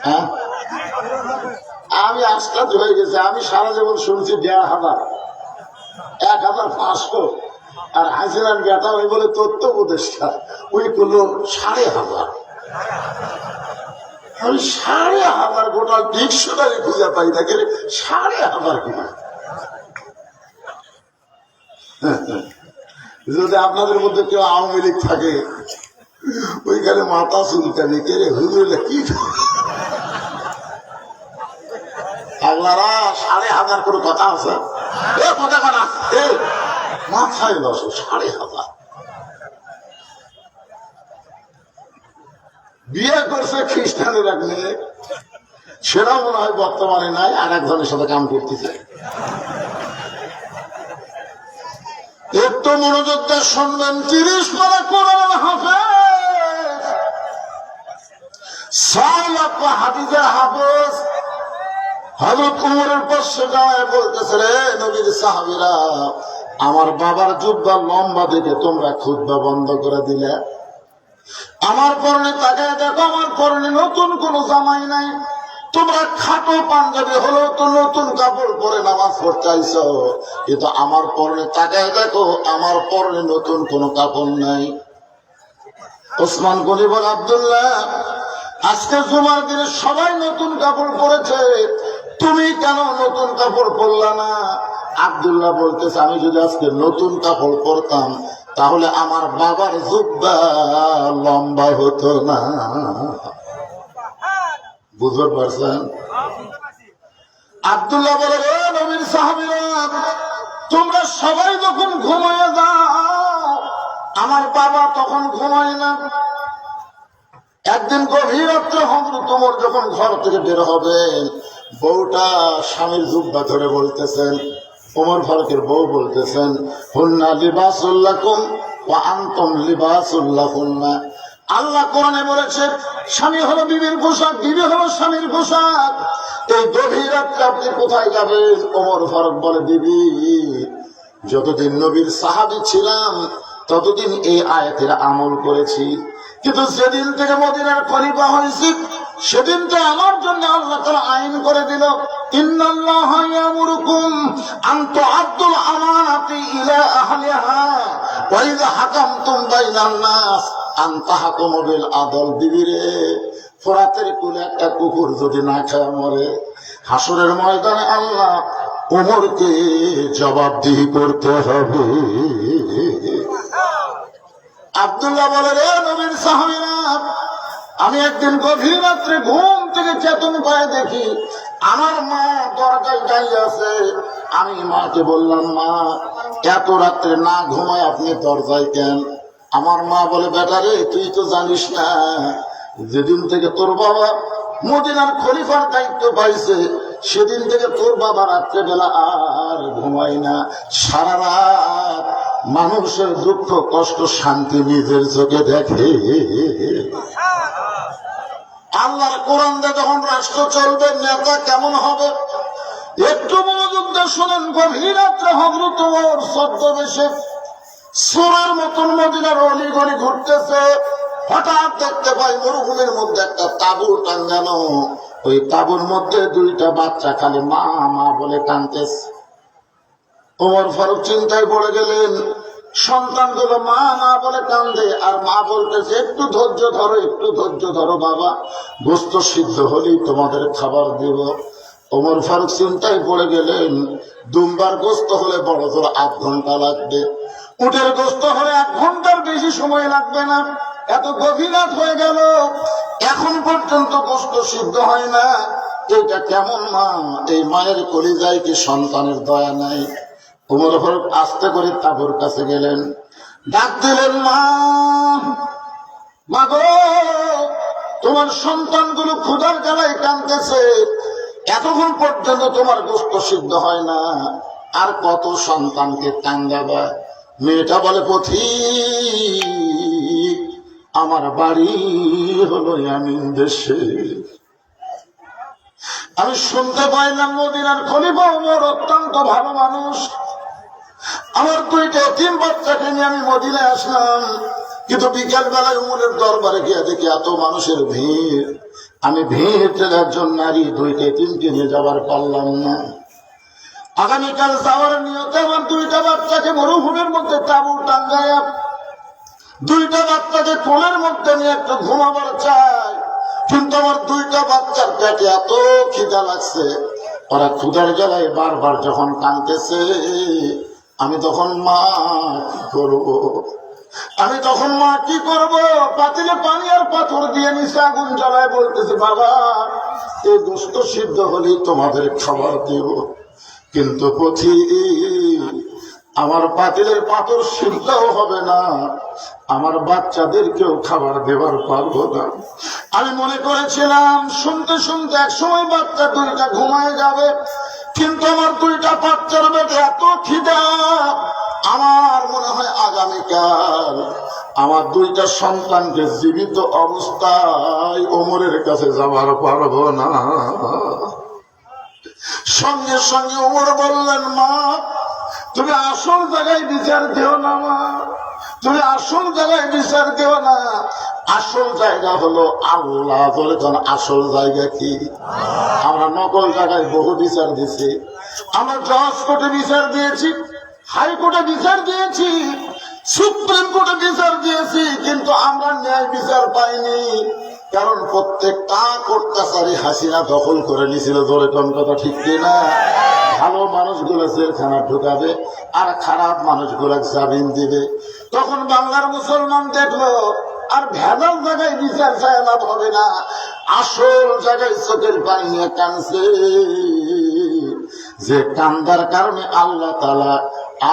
হ্যাঁ, আমি আশ্চর্য হয়ে গেছি। আমি সারা জীবন শুনছি 1500, 1500, আর হাসিনার বেটা ওই বলে তথ্য উপদেষ্টা, ওই করলো 1500। আমি 1500 গোটা ডিকশনারি খুঁজে পাই না, গেলে 1500 কিনা। যদি আপনাদের মধ্যে কেউ আওয়ামী লীগ থাকে, ওইখানে মাথা চুলকানি, কে রে হুজুর কি আপনারা 1500 করে কথা আছে, কথা কানা মাথায় বসো। 1500 বিয়ে করছে খ্রিস্টানের এক মেয়ে, সেটা মনে হয় বর্তমানে নাই, আর একজনের সাথে কাম করতেছে। একটু মনোযোগ দিয়ে শুনবেন। 30 পারা কোরআনের হাফেজ, 6 লক্ষ হাদিসের হাফেজ। হযরত ওমরের পাশে দাঁড়ায় বলতেছে, রে নবীর সাহাবীরা, আমার বাবার জুব্বা লম্বা দেখে তোমরা খুতবা বন্ধ করে দিলে। আমার পরনে তাকায় দেখো, আমার পরনে নতুন কোন জামাই নাই। তোমরা খাটো পাঞ্জাবি হলো তো নতুন কাপড় পরে নামাজ পড়তে আইছো, কিন্তু আমার পরনে তাকায় দেখো, আমার পরনে নতুন কোন কাপড় নাই। ওসমান গনি বল, আব্দুল্লাহ, আজকে জুমার দিনে সবাই নতুন কাপড় পরেছে, তুমি কেন নতুন কাপড় পরলা না? আব্দুল্লাহ বলতেছে আমি যদি আজকে নতুন কাপড় পরতাম তাহলে আমার বাবার জুব্বা লম্বা হতো না। বুঝতে পারছেন? আব্দুল্লাহ বলে রে নবীর সাহাবীরা, তোমরা সবাই যখন ঘুমায় যাও আমার বাবা তখন ঘুমায় না। একদিন গভীর রাত্রে হযরত ওমর যখন ঘর থেকে বের হবেন, বউটা স্বামীর জুব্বা ধরে বলতেছেন, ওমর ফারুকের বউ বলতেছেন, হুন্না লিবাসুল লাকুম ওয়া আনতুম লিবাসুল লাহুন্না। আল্লাহ কোরআনে বলেছে স্বামী হলো বিবির পোশাক, বিবি হলো স্বামীর পোশাক। এই গভীর রাত্রে আপনি কোথায় যাবেন? ওমর ফারুক বলে, বিবি, যতদিন নবীর সাহাবী ছিলাম ততদিন এই আয়াতের আমল করেছি, কিন্তু যেদিন থেকে মদিনার খলিফা হয়েছি সেদিন তো আমার জন্য আল্লাহ তাআলা আইন করে দিল, ইন্নাল্লাহা ইয়ামুরুকুম আন তুআদ্দুল আমানাতি ইলা আহলিহা ওয়া ইযা হাকামতুম বাইনান নাস আন তাহকুমু বিল আদল। বিবিরে, ফোরাতের কুলে একটা কুকুর যদি না খায় মরে, হাসরের ময়দানে আল্লাহ ওমরকে জবাবদিহি করতে হবে। আব্দুল্লাহ বলে রে নবীর সাহাবীরা, আমি একদিন গভীর রাত্রে ঘুম থেকে চেতন পায়ে দেখি আমার মা দরজায় দাঁড়িয়ে আছে। আমি মাকে বললাম, মা, এত রাত্রে না ঘুমায় আপনি দরজায় কেন? আমার মা বলে, বেটা রে, তুই তো জানিস না যেদিন থেকে তোর বাবা মদিনার খলিফার দায়িত্ব পাইছে সেদিন থেকে তোর বাবা রাত্রেবেলা আর ঘুমায় না, সারা রাত মানুষের দুঃখ কষ্ট শান্তি নিজের চোখে দেখে। আল্লাহর কোরআন দিয়ে যখন রাষ্ট্র চলবে, নেতা কেমন হবে একটু মনোযোগ দিয়ে শোনেন। গভীর রাত্রে হযরত ওমর ছদ্মবেশে সূরার মতন মদিনার অলিগলি ঘুরতেছে। হঠাৎ দেখতে পাই মরুভূমির মধ্যে একটা তাঁবু টাঙ্গানো, ওই তাঁবুর মধ্যে দুইটা বাচ্চা খালি মা মা বলে কাঁদতেছে। ওমর ফারুক চিন্তায় পড়ে গেলেন, সন্তানগুলো মা মা বলে কান্দে আর মা বলতেছে, একটু ধৈর্য ধরো, একটু ধৈর্য ধরো বাবা, গোস্ত সিদ্ধ হলেই তোমাদের খাবার দেব। ওমর ফারুক চিন্তায় পড়ে গেলেন, দুম্বার গোস্ত হলে বড় জোর 8 ঘন্টা লাগবে, উটের গোস্ত হলে 1 ঘন্টার বেশি সময় লাগবে না। এত গভীর রাত হয়ে গেল, এখন পর্যন্ত গোস্ত সিদ্ধ হয় না। এটা কেমন মা? এই মায়ের কলিজায় কি সন্তানের দয়া নাই? ওমর ফারুক আস্তে করে তাঁবুর কাছে গেলেন, ডাক দিলেন, মা, মা গো, তোমার সন্তানগুলো ক্ষুধার জ্বালায় কাঁদতেছে, এতক্ষণ পর্যন্ত তোমার গোস্ত সিদ্ধ হয় না, আর কত সন্তানকে কান্দাবা? মেয়েটা বলে, পথিক, আমার বাড়ি হলো ইয়ামিন দেশে। আমি শুনতে পাইলাম মদিনার খলিফা ওমর অত্যন্ত ভালো মানুষ। আমার 2টা এতিম বাচ্চাকে নিয়ে আমি মদিনায় আসলাম, কিন্তু বিকেল বেলায় ওমরের দরবারে গিয়ে দেখি এত মানুষের ভিড়। আমি ভিড় ঠেলে একজন নারী 2টা এতিমকে নিয়ে যাবার পারলাম না। আগামীকাল যাওয়ার নিয়তে আমার 2টা বাচ্চাকে মরুভূমির মধ্যে তাঁবু টাঙ্গায় 2টা বাচ্চাকে কোলের মধ্যে নিয়ে একটু ঘুমাবার চাই, কিন্তু আমার 2টা বাচ্চার পেটে এত খিদা লাগছে, ওরা ক্ষুধার জ্বালায় বারবার যখন কাঁদতেছে, আমি তখন মা কি করব? পাতিলে পানি আর পাথর দিয়ে নিচে আগুন জ্বালায় বলতেছে, বাবা, এই গোস্ত সিদ্ধ হলেই তোমাদের খাবার দেব, কিন্তু পথিক, আমার পাতিলের পাথর সিদ্ধও হবে না, আমার বাচ্চাদেরকেও খাবার দেবার পারবো না। আমি মনে করেছিলাম শুনতে শুনতে একসময় বাচ্চা 2টা ঘুমায় যাবে, কিন্তু আমার 2টা বাচ্চার পেটে এত খিদা, আমার মনে হয় আগামীকাল আমার 2টা সন্তানকে জীবিত অবস্থায় ওমরের কাছে যাবার পারবো না। সঙ্গে সঙ্গে ওমর বললেন, মা, তুমি আসল জায়গায় বিচার দিও না, মা, তুমি আসল জায়গায় বিচার দিও না, আসল জায়গা হলো আল্লাহ। বলে তখন আসল জায়গা কি? আমরা নকল জায়গায় বহু বিচার দিছি, আমরা জজ কোর্টে বিচার দিয়েছি, হাইকোর্টে বিচার দিয়েছি, সুপ্রিম কোর্টে বিচার দিয়েছি, কিন্তু আমরা ন্যায় বিচার পাইনি। কারণ প্রত্যেকটা অত্যাচারী হাসিনা দখল করে নিয়েছিল। ধরে কোন কথা ঠিক কিনা? ভালো মানুষগুলো জেলখানা ঢুকাবে আর খারাপ মানুষগুলো জামিন দিবে। তখন বাংলার মুসলমান দেখলো আর ভেজাল জায়গায় বিচার চায় লাভ হবে না, আসল জায়গায় চোখের পানি নিয়ে কানছে। যে কান্দার কারণে আল্লাহ তাআলা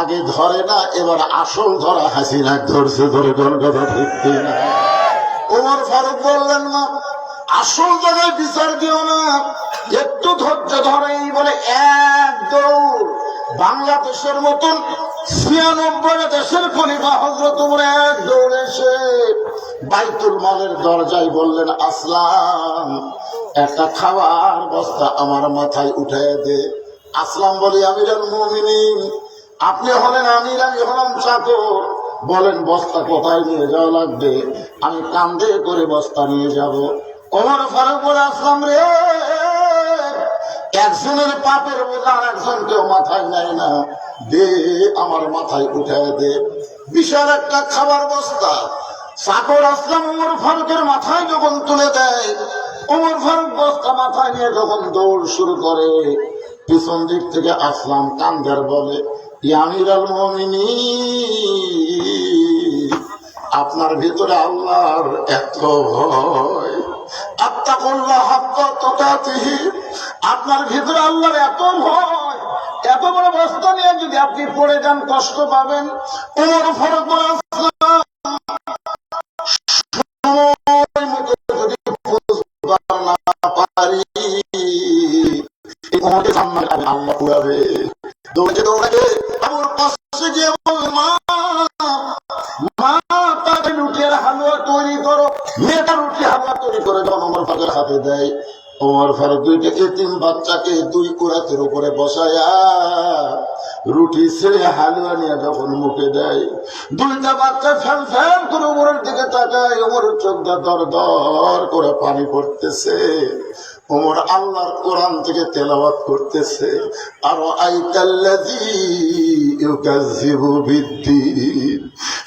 আগে ধরে না, এবার আসল ধরা হাসিনা ধরছে। ধরে কোন কথা ঠিক কিনা? ওমর ফারুক বললেন না, আসল জায়গায় বিচার দিও না, একটু ধৈর্য ধরেই বলে এক দৌড় বাংলাদেশের মতন ৯৬ দেশের খলিফা হযরত ওমর এক দৌড়ে এসে বাইতুল মালের দরজায় বললেন, আসলাম একটা খাবার বস্তা আমার মাথায় উঠায় দে। আসলাম বলি, আমিরুল মুমিনিন, আপনি হলেন আমির, আমি হলাম চাকর, বলেন বস্তা কোথায় নিয়ে যাওয়া লাগবে, আমি কান্দে করে বস্তা নিয়ে যাব। ওমর ফারুক বলে, আসলাম রে, একজনের পাপের বোঝা একজন কেউ মাথায় নেয় না, দে আমার মাথায় উঠায় দে। বিশাল একটা খাবার বস্তা চাকর আসলাম ওমর ফারুকের মাথায় যখন তুলে দেয়, ওমর ফারুক বস্তা মাথায় নিয়ে যখন দৌড় শুরু করে, পিছন দিক থেকে আসলাম কান্দার বলে, আমিরুল মুমিনিন, আপনার ভিতরে আল্লাহর এত ভয়, আত্তাকুল্লাহ হাক্কা তুকাতিহি, আপনার ভিতরে আল্লাহর এত ভয়, এত বড় বস্তা নিয়ে যদি আপনি পড়ে যান কষ্ট পাবেন। ওমর ফারুক বলে, যদি না পারি আল্লাহ পুরাবে। দৌড়ে দৌড়াবে আমার পাশে গিয়ে বলবে, মা তাকে রুটির হালুয়া তৈরি করো। মেয়েটা রুটি হালুয়া তৈরি করে যখন ওমর ফারুকের হাতে দেয়, ওমর ফারুক দুইটা এতিম বাচ্চাকে দুই কুরাতের উপরে বসায়া রুটি ছেড়ে হালুয়া নিয়ে যখন মুখে দেয়, দুইটা বাচ্চা ফ্যান ফ্যান করে ওমরের দিকে তাকায়, ওমরের চোখ দিয়ে দর দর করে পানি পড়তেছে। ওমর আল্লাহর কোরআন থেকে তেলাওয়াত করতেছে, আর আইতাল্লাযী ইউকাযযিবু বিদ্দীন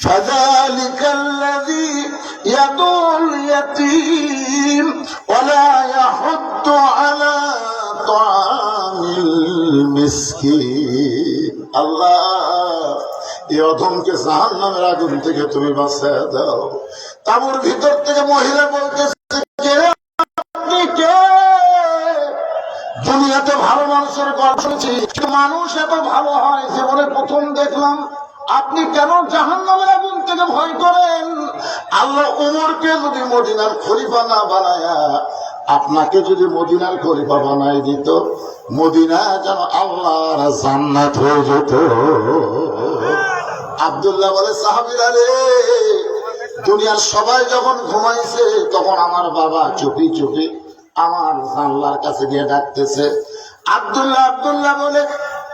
ফাযালিকাল্লাযী ইয়াদুল ইয়াতীম ওয়া লা ইয়াহুদ্দু আলা তাআমিল মিসকিন। আল্লাহ, এই অধমকে জাহান্নামের আগুন থেকে তুমি বাঁচায় দাও। তাঁবুর ভিতর থেকে মহিলা বলতেছে, দুনিয়াতে ভালো মানুষের গল্প শুনছি, মানুষ এত ভালো হয় জীবনে প্রথম দেখলাম। আপনি কেন জাহান্নামের আগুন থেকে ভয় করেন? আল্লাহ ওমরকে যদি মদিনার খলিফা না বানায়া আপনাকে যদি মদিনার খলিফা বানাই দিত, মদিনা যেন আল্লাহর জান্নাত হয়ে যেত। আব্দুল্লাহ বলে, সাহাবীরা রে, দুনিয়ার সবাই যখন ঘুমাইছে তখন আমার বাবা চুপি চুপি আমার জানলার কাছে গিয়ে ডাকতেছে, আব্দুল্লাহ আব্দুল্লাহ বলে।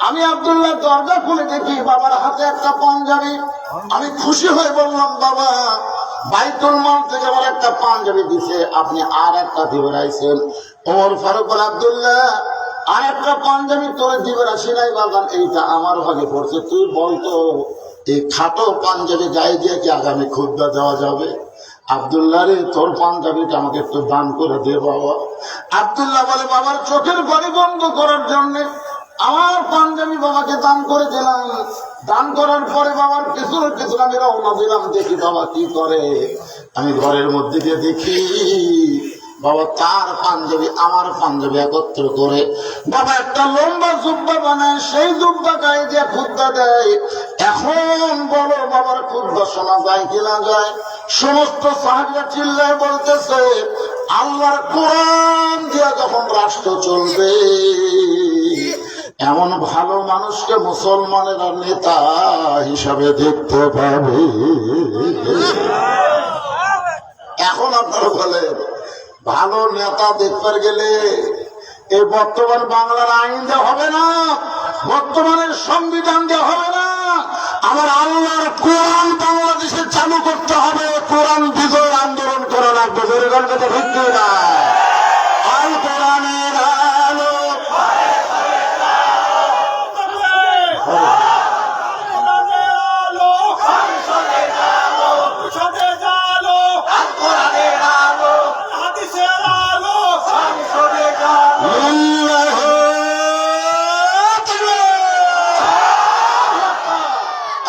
আমি আব্দুল্লাহ দরজা খুলে দেখি বাবার হাতে একটা পাঞ্জাবি। আমি খুশি হয়ে বললাম, বাবা, বাইতুল মাল থেকে আমার একটা পাঞ্জাবি দিছে, আপনি আর একটা দিবে রাইছেন। ওমর ফারুক বলে, আব্দুল্লাহ, আর একটা পাঞ্জাবি তোরে দিবে রাশি নাই বাগান, এইটা আমার ভাগে পড়ছে, তুই বলতো এই খাটো পাঞ্জাবি গায়ে দিয়ে কি আগামী খুদ্া দেওয়া যাবে? আব্দুল্লাহ রে, তোর পাঞ্জাবিটা আমাকে একটু দান করে দে বাবা। আব্দুল্লাহ বলে, বাবার চোখের পানি বন্ধ করার জন্য আমার পাঞ্জাবি বাবাকে দান করে দিলাম। দান করার পরে বাবার পিছনে পিছনে আমি রওনা দিলাম, দেখি বাবা কি করে। আমি ঘরের মধ্যে গিয়ে দেখি বাবা তার পাঞ্জাবি আমার পাঞ্জাবি একত্র করে বাবা একটা লম্বা জুব্বা বানায়, সেই জুব্বা গায়ে দিয়ে খুদ্া দেয়। এখন বলো বাবার খুদ্া শোনা যায় কিনা যায়? সমস্ত সাহাবীরা চিল্লায় বলতেছে, আল্লাহর কোরআন দিয়ে যখন রাষ্ট্র চলবে, এমন ভালো মানুষকে মুসলমানেরা নেতা হিসাবে দেখতে পাবে। এখন আপনারা বলেন, ভালো নেতা দেখতে গেলে এই বর্তমান বাংলার আইন দেওয়া হবে না, বর্তমানের সংবিধান দেওয়া হবে না, আমার আল্লাহর কোরআন বাংলাদেশে চালু করতে হবে। কোরআন বিজয় আন্দোলন করা লাগবে। কথা ঠিক না? আল কোরআনের আলো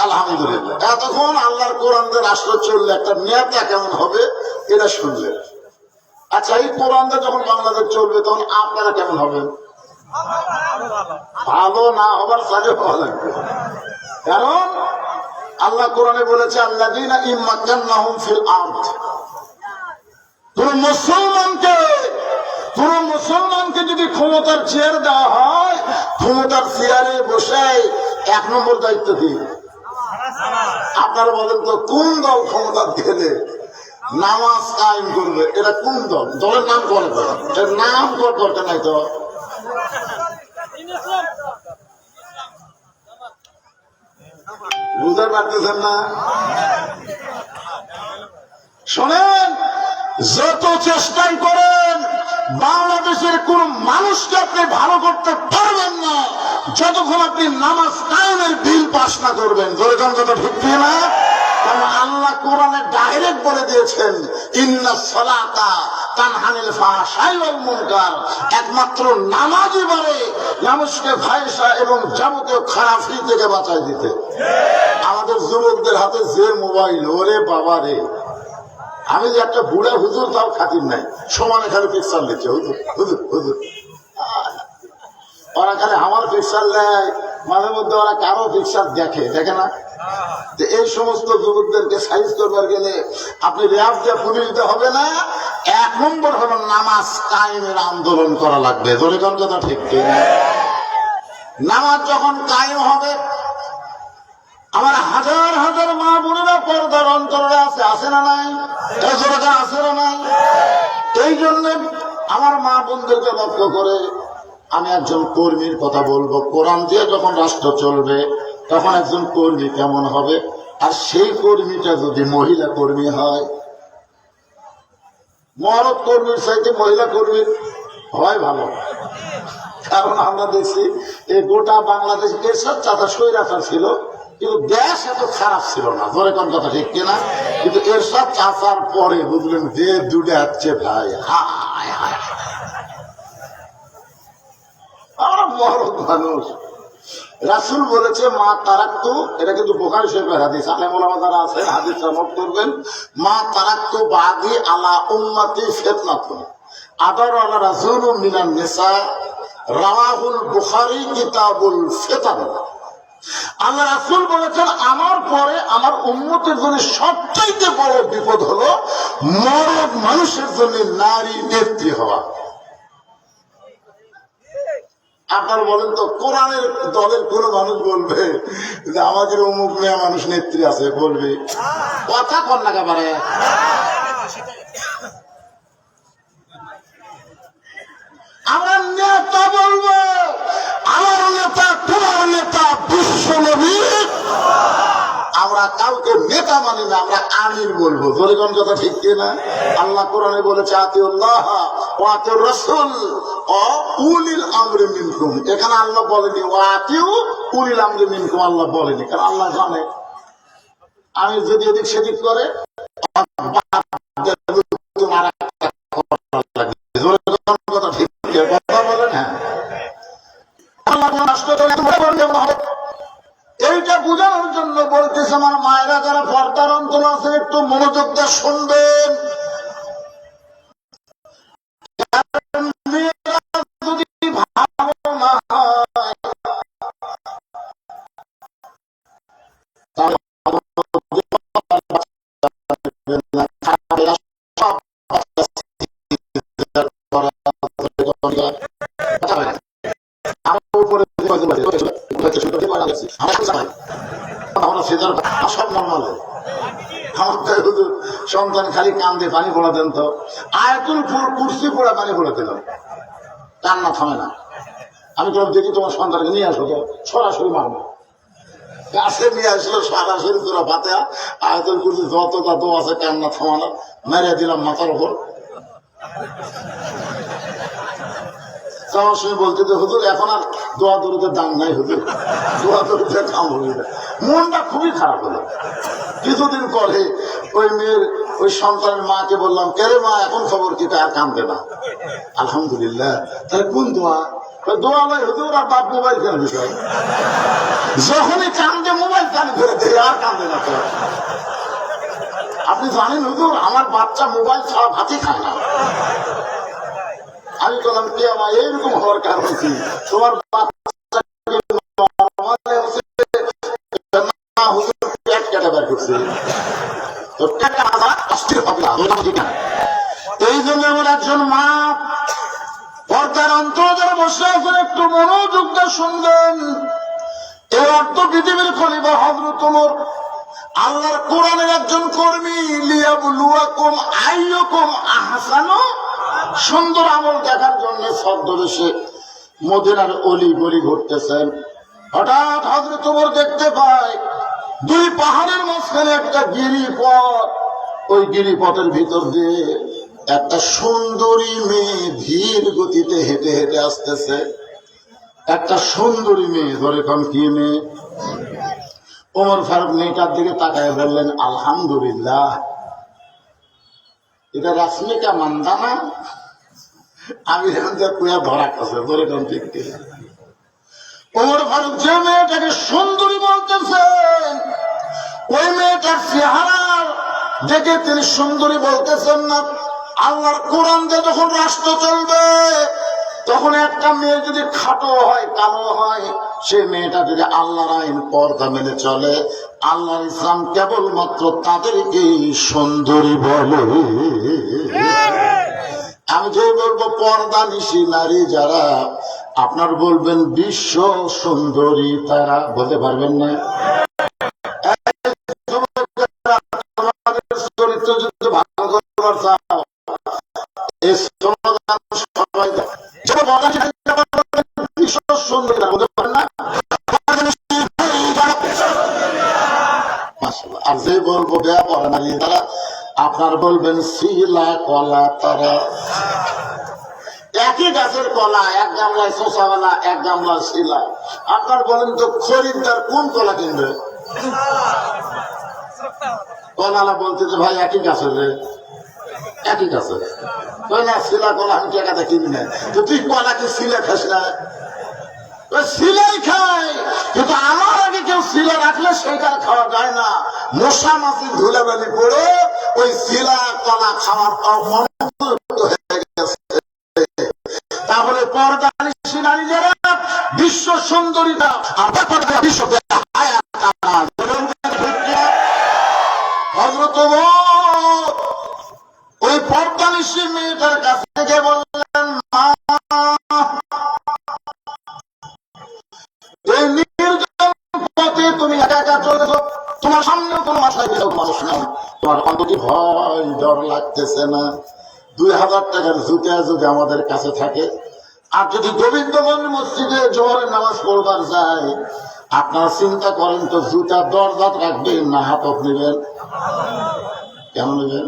আলহামদুলিল্লাহ। এতক্ষণ আল্লাহর কোরআন দিয়ে রাষ্ট্র চললে একটা নেতা কেমন হবে এটা শুনলে। আচ্ছা, এই কোরআন দিয়ে যখন বাংলাদেশ চলবে তখন আপনারা কেমন হবেন? ভালো না হবার সাথে ভালো লাগবে। কারণ আল্লাহ কোরআনে বলেছে আল্লাযীনা ইম্মাক্কান্নাহুম ফিল আরদ। পুরো মুসলমানকে যদি ক্ষমতার চেয়ার দেওয়া হয়, ক্ষমতার চেয়ারে বসে 1 নম্বর দায়িত্ব কি? আপনারা বলেন তো, কোন দল ক্ষমতা গেলে নামাজ কায়েম করবে? এটা কোন দল? দলের নাম করে, এর নাম কর দরকার নাই তো। বুঝতে পারতেছেন না? শোনেন, যত চেষ্টাই করেন বাংলাদেশের কোন মানুষকে আপনি ভালো করতে পারবেন না যতক্ষণ আপনি নামাজ কায়েমের বিল পাস না করবেন। যেরকম কথা ঠিক না? কারণ আল্লাহ কোরআনে ডাইরেক্ট বলে দিয়েছেন ইন্নাস সালাতা তানহানিল ফাহশাই ওয়াল মুনকার। একমাত্র নামাজই পারে মানুষকে ফাহিশা এবং যাবতীয় খারাপি থেকে বাঁচায় দিতে। আমাদের যুবকদের হাতে যে মোবাইল, ওরে বাবা রে, আমি যে একটা বুড়া হুজুর তাও খাতির নাই, সমানে খালি পিকচার নিচ্ছে হুজুর হুজুর হুজুর। ওরা খালি আমার পিকচার নেয়, মাঝে মধ্যে ওরা কারো পিকচার দেখে না। এই সমস্ত যুবকদেরকে সাইজ করবার গেলে আপনি র্যাব দিয়ে পুলিশ দিয়ে হবে না। 1 নম্বর হলো নামাজ কায়েমের আন্দোলন করা লাগবে। জোরে কোন কথা ঠিক? নামাজ যখন কায়েম হবে, আমার হাজার হাজার মা বোনেরা পর্দার অন্তরে আছে না নাই? আছে না নাই? এই জন্য আমার মা বোনদেরকে লক্ষ্য করে আমি একজন কর্মীর কথা বলবো। কোরআন দিয়ে যখন রাষ্ট্র চলবে তখন একজন কর্মী কেমন হবে, আর সেই কর্মীটা যদি মহিলা কর্মী হয়, মরদ কর্মীর চাইতে মহিলা কর্মীর হয় ভালো। কারণ আমরা দেখছি এই গোটা বাংলাদেশ এরশাদ চাচা স্বৈরাচার ছিল, কিন্তু দেশ এত খারাপ ছিল না। ধরে কোন কথা ঠিক কিনা? কিন্তু এরশাদ চাচার পরে বুঝলেন যে দুটো হচ্ছে ভাই, হায় হায়, আমরা মরদ মানুষ। রাসূল বলেছে মা তারাক্তু, এটা কিন্তু বুখারী শরীফের হাদিস, আলেম ওলামা যারা আছেন হাদিসটা নোট করবেন। মা তারাক্তু বাদি আলা উম্মতি ফিতনাতুন আদারু আলা রাজুলুম মিনান নিসা, রাওয়াহুল বুখারী কিতাবুল ফিতান। আল্লাহ রাসূল বলেছেন আমার পরে আমার উম্মতের জন্য সবচাইতে বড় বিপদ হলো মরদ মানুষের জন্য নারী নেত্রী হওয়া। আপনারা বলেন তো, কোরআনের দলের কোন মানুষ বলবে যে আমাদের অমুক মেয়ে মানুষ নেত্রী আছে? বলবে? কথা কর না পারে। আমরা নেতা বলবো, আমার নেতা তোমার নেতা বিশ্ব নবী। আমরা কাউকে নেতা মানি না, আমরা আমির বলবো। জরিগণ কথা ঠিক কিনা? আল্লাহ কোরআনে বলেছে আতিউল্লাহ ওয়া আতিউর রাসূল ওয়া উলিল আমরি মিনকুম। এখানে আল্লাহ বলেনি ওয়া আতিউ উলিল আমরি মিনকুম, আল্লাহ বলেনি। কারণ আল্লাহ জানে আমি যদি এদিক সেদিক করে কথা ঠিক কথা বলেন। হ্যাঁ, আল্লাহ এইটা বোঝানোর জন্য বলতেছে আমার মায়েরা যারা পর্দার অন্তর আছে একটু মনোযোগ দিয়ে শুনবেন। যদি ভালো না হয় সন্তান খালি কান্দে, পানি পড়া দেন তো। আয়াতুল কুরসি পড়া পানি পড়া দিলাম, কান্না থামে না। আমি তো দেখি তোমার সন্তানকে নিয়ে আসো, তো সরাসরি মারবো। কাছে নিয়ে আসলো সরাসরি তোরা ফাতিহা আয়াতুল কুরসি যত তত আছে, কান্না থামানো, মেরে দিলাম মাথার উপর। যাওয়ার সময় বলতে হুজুর এখন আর দোয়া দরুদের দাম নাই, হুজুর দোয়া দরুদের কাম হবে না। মনটা খুবই খারাপ হলো। কিছুদিন পরে ওই মেয়ের ওই সন্তানের মাকে বললাম, কে রে মা এখন খবর কি? আর কান্দে না। আলহামদুলিল্লাহ। তাহলে কোন দোয়া? দোয়ালে হুজুর আর বাপ মোবাইল কেন বিষয়, যখনই কান্দে মোবাইল কানে ধরে দেয় আর কান্দে না। আপনি জানেন হুজুর আমার বাচ্চা মোবাইল ছাড়া ভাতই খায় না। আমি বললাম কি আমার এইরকম হওয়ার কারণ কি? তোমার বাচ্চা পেট কেটে বের করছে, এই জন্য আমার একজন মা পর্দার অন্তরে বসে আছেন, একটু মনোযোগ দিয়ে শুনবেন। এই অর্থ পৃথিবীর খলিফা হযরত ওমর আল্লাহর কোরআনের একজন কর্মী, লিয়াবলুয়াকুম আইয়ুকুম আহসানু, সুন্দর আমল দেখার জন্য ছদ্মবেশে মদিনার অলি গলি ঘুরতেছেন। হঠাৎ হযরত ওমর দেখতে পায় দুই পাহাড়ের মাঝখানে একটা গিরিপথ, ওই গিরিপথের ভিতর দিয়ে একটা সুন্দরী মেয়ে ধীর গতিতে হেঁটে হেঁটে আসতেছে। একটা সুন্দরী মেয়ে, ধরে কম কি মেয়ে? ওমর ফারুক মেয়েটার দিকে তাকায় বললেন, আলহামদুলিল্লাহ, এটা রাসমিকা মান্দানা। আমি কুয়া ধরা কাছে, ধরে কম ঠিক ঠিক। ওমর ফারুক যে মেয়েটাকে সুন্দরী বলতেছেন, ওই মেয়েটার চেহারার দেখে তিনি সুন্দরী বলতেছেন না। আল্লাহর কোরআন দিয়ে যখন রাষ্ট্র চলবে, তখন একটা মেয়ে যদি খাটো হয়, কালো হয়, সে মেয়েটা যদি আল্লাহর আইন পর্দা মেনে চলে, আল্লাহর ইসলাম কেবলমাত্র তাদেরকে সুন্দরী বলে। আমি যে বলবো পর্দা নিশি নারী যারা, আপনার বলবেন বিশ্ব সুন্দরী তারা, বলতে পারবেন না। চরিত্র যদি ভালো করবার চাও, বিশ্ব সুন্দরী বলতে পারেন না। আর যে বলবো বেয়া পড়ে নারী তারা, আপনার বলবেন শিলা কলা তারা। একই গাছের কলা, এক গামলায় শোষাওয়ালা, এক গামলায় শিলা। আপনার বলেন তো খরিদ্দার কোন কলা কিনবে? কলালা বলতে যে ভাই একই গাছের রে, একই গাছের না, শিলা কলা আমি টাকাটা কিনি না। তো তুই কলা কি শিলা খাস না? শিলাই খায়, কিন্তু আমার আগে কেউ শিলা রাখলে সেটা খাওয়া যায় না। মশা মাছির ধুলাবালি পড়ে ওই শিলা কলা খাওয়ার অনুপযুক্ত হয়ে গেছে। তাহলে পর্দা নিশি নারী যারা, বিশ্ব সুন্দরীরা, বিশ্ব হযরত ওমর ওই পর্দা নিশি মেয়েটার কাছে থেকে বললেন, মা, এই নির্জন পথে তুমি একা একা চলেছ, তোমার সামনেও কোনো মানুষ নাই, তোমার অন্তত ভয় ডর লাগতেছে না? 2000 টাকার জুতা যদি আমাদের কাছে থাকে, আর যদি গোবিন্দগঞ্জ মসজিদে জোহরের নামাজ পড়বার যায়, আপনারা চিন্তা করেন তো জুতা দরজাত রাখবেন না হাতত নেবেন? কেন নেবেন?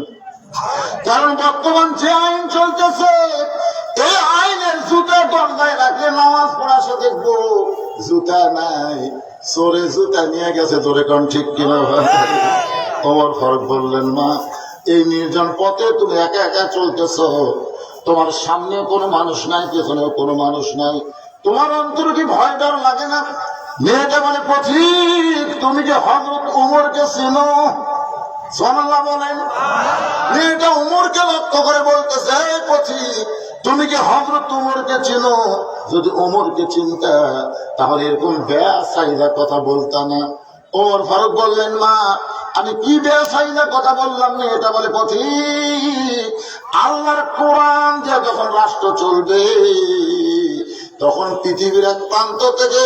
কারণ বর্তমান যে আইন চলতেছে, এই আইনের জুতা দরজায় রাখলে নামাজ পড়া সে দেখবো জুতা নাই, চোরে জুতা নিয়ে গেছে। তোরে কোন ঠিক কিনা? ওমর ফারুক বললেন, মা, এই নির্জন পথে তুমি একা একা চলতেছ, তোমার সামনে কোনো মানুষ নাই, পেছনেও কোনো মানুষ নাই, তোমার অন্তরে কি ভয় ডর লাগে না? মেয়েটা বলে, পথিক, তুমি কি হযরত ওমরকে চেনো? সুবহানাল্লাহ বলেন। মেয়েটা ওমরকে লক্ষ্য করে বলতেছে, পথিক, তুমি কি হযরত ওমরকে চেনো? যদি ওমরকে চিনতা তাহলে এরকম বেয়াসাইদা কথা বলতা না। ওমর ফারুক বললেন, মা, আমি কি বেয়াসাইদা কথা বললাম? মেয়েটা বলে, পথিক, আল্লাহর কোরআন যে যখন রাষ্ট্র চলবে, তখন পৃথিবীর এক প্রান্ত থেকে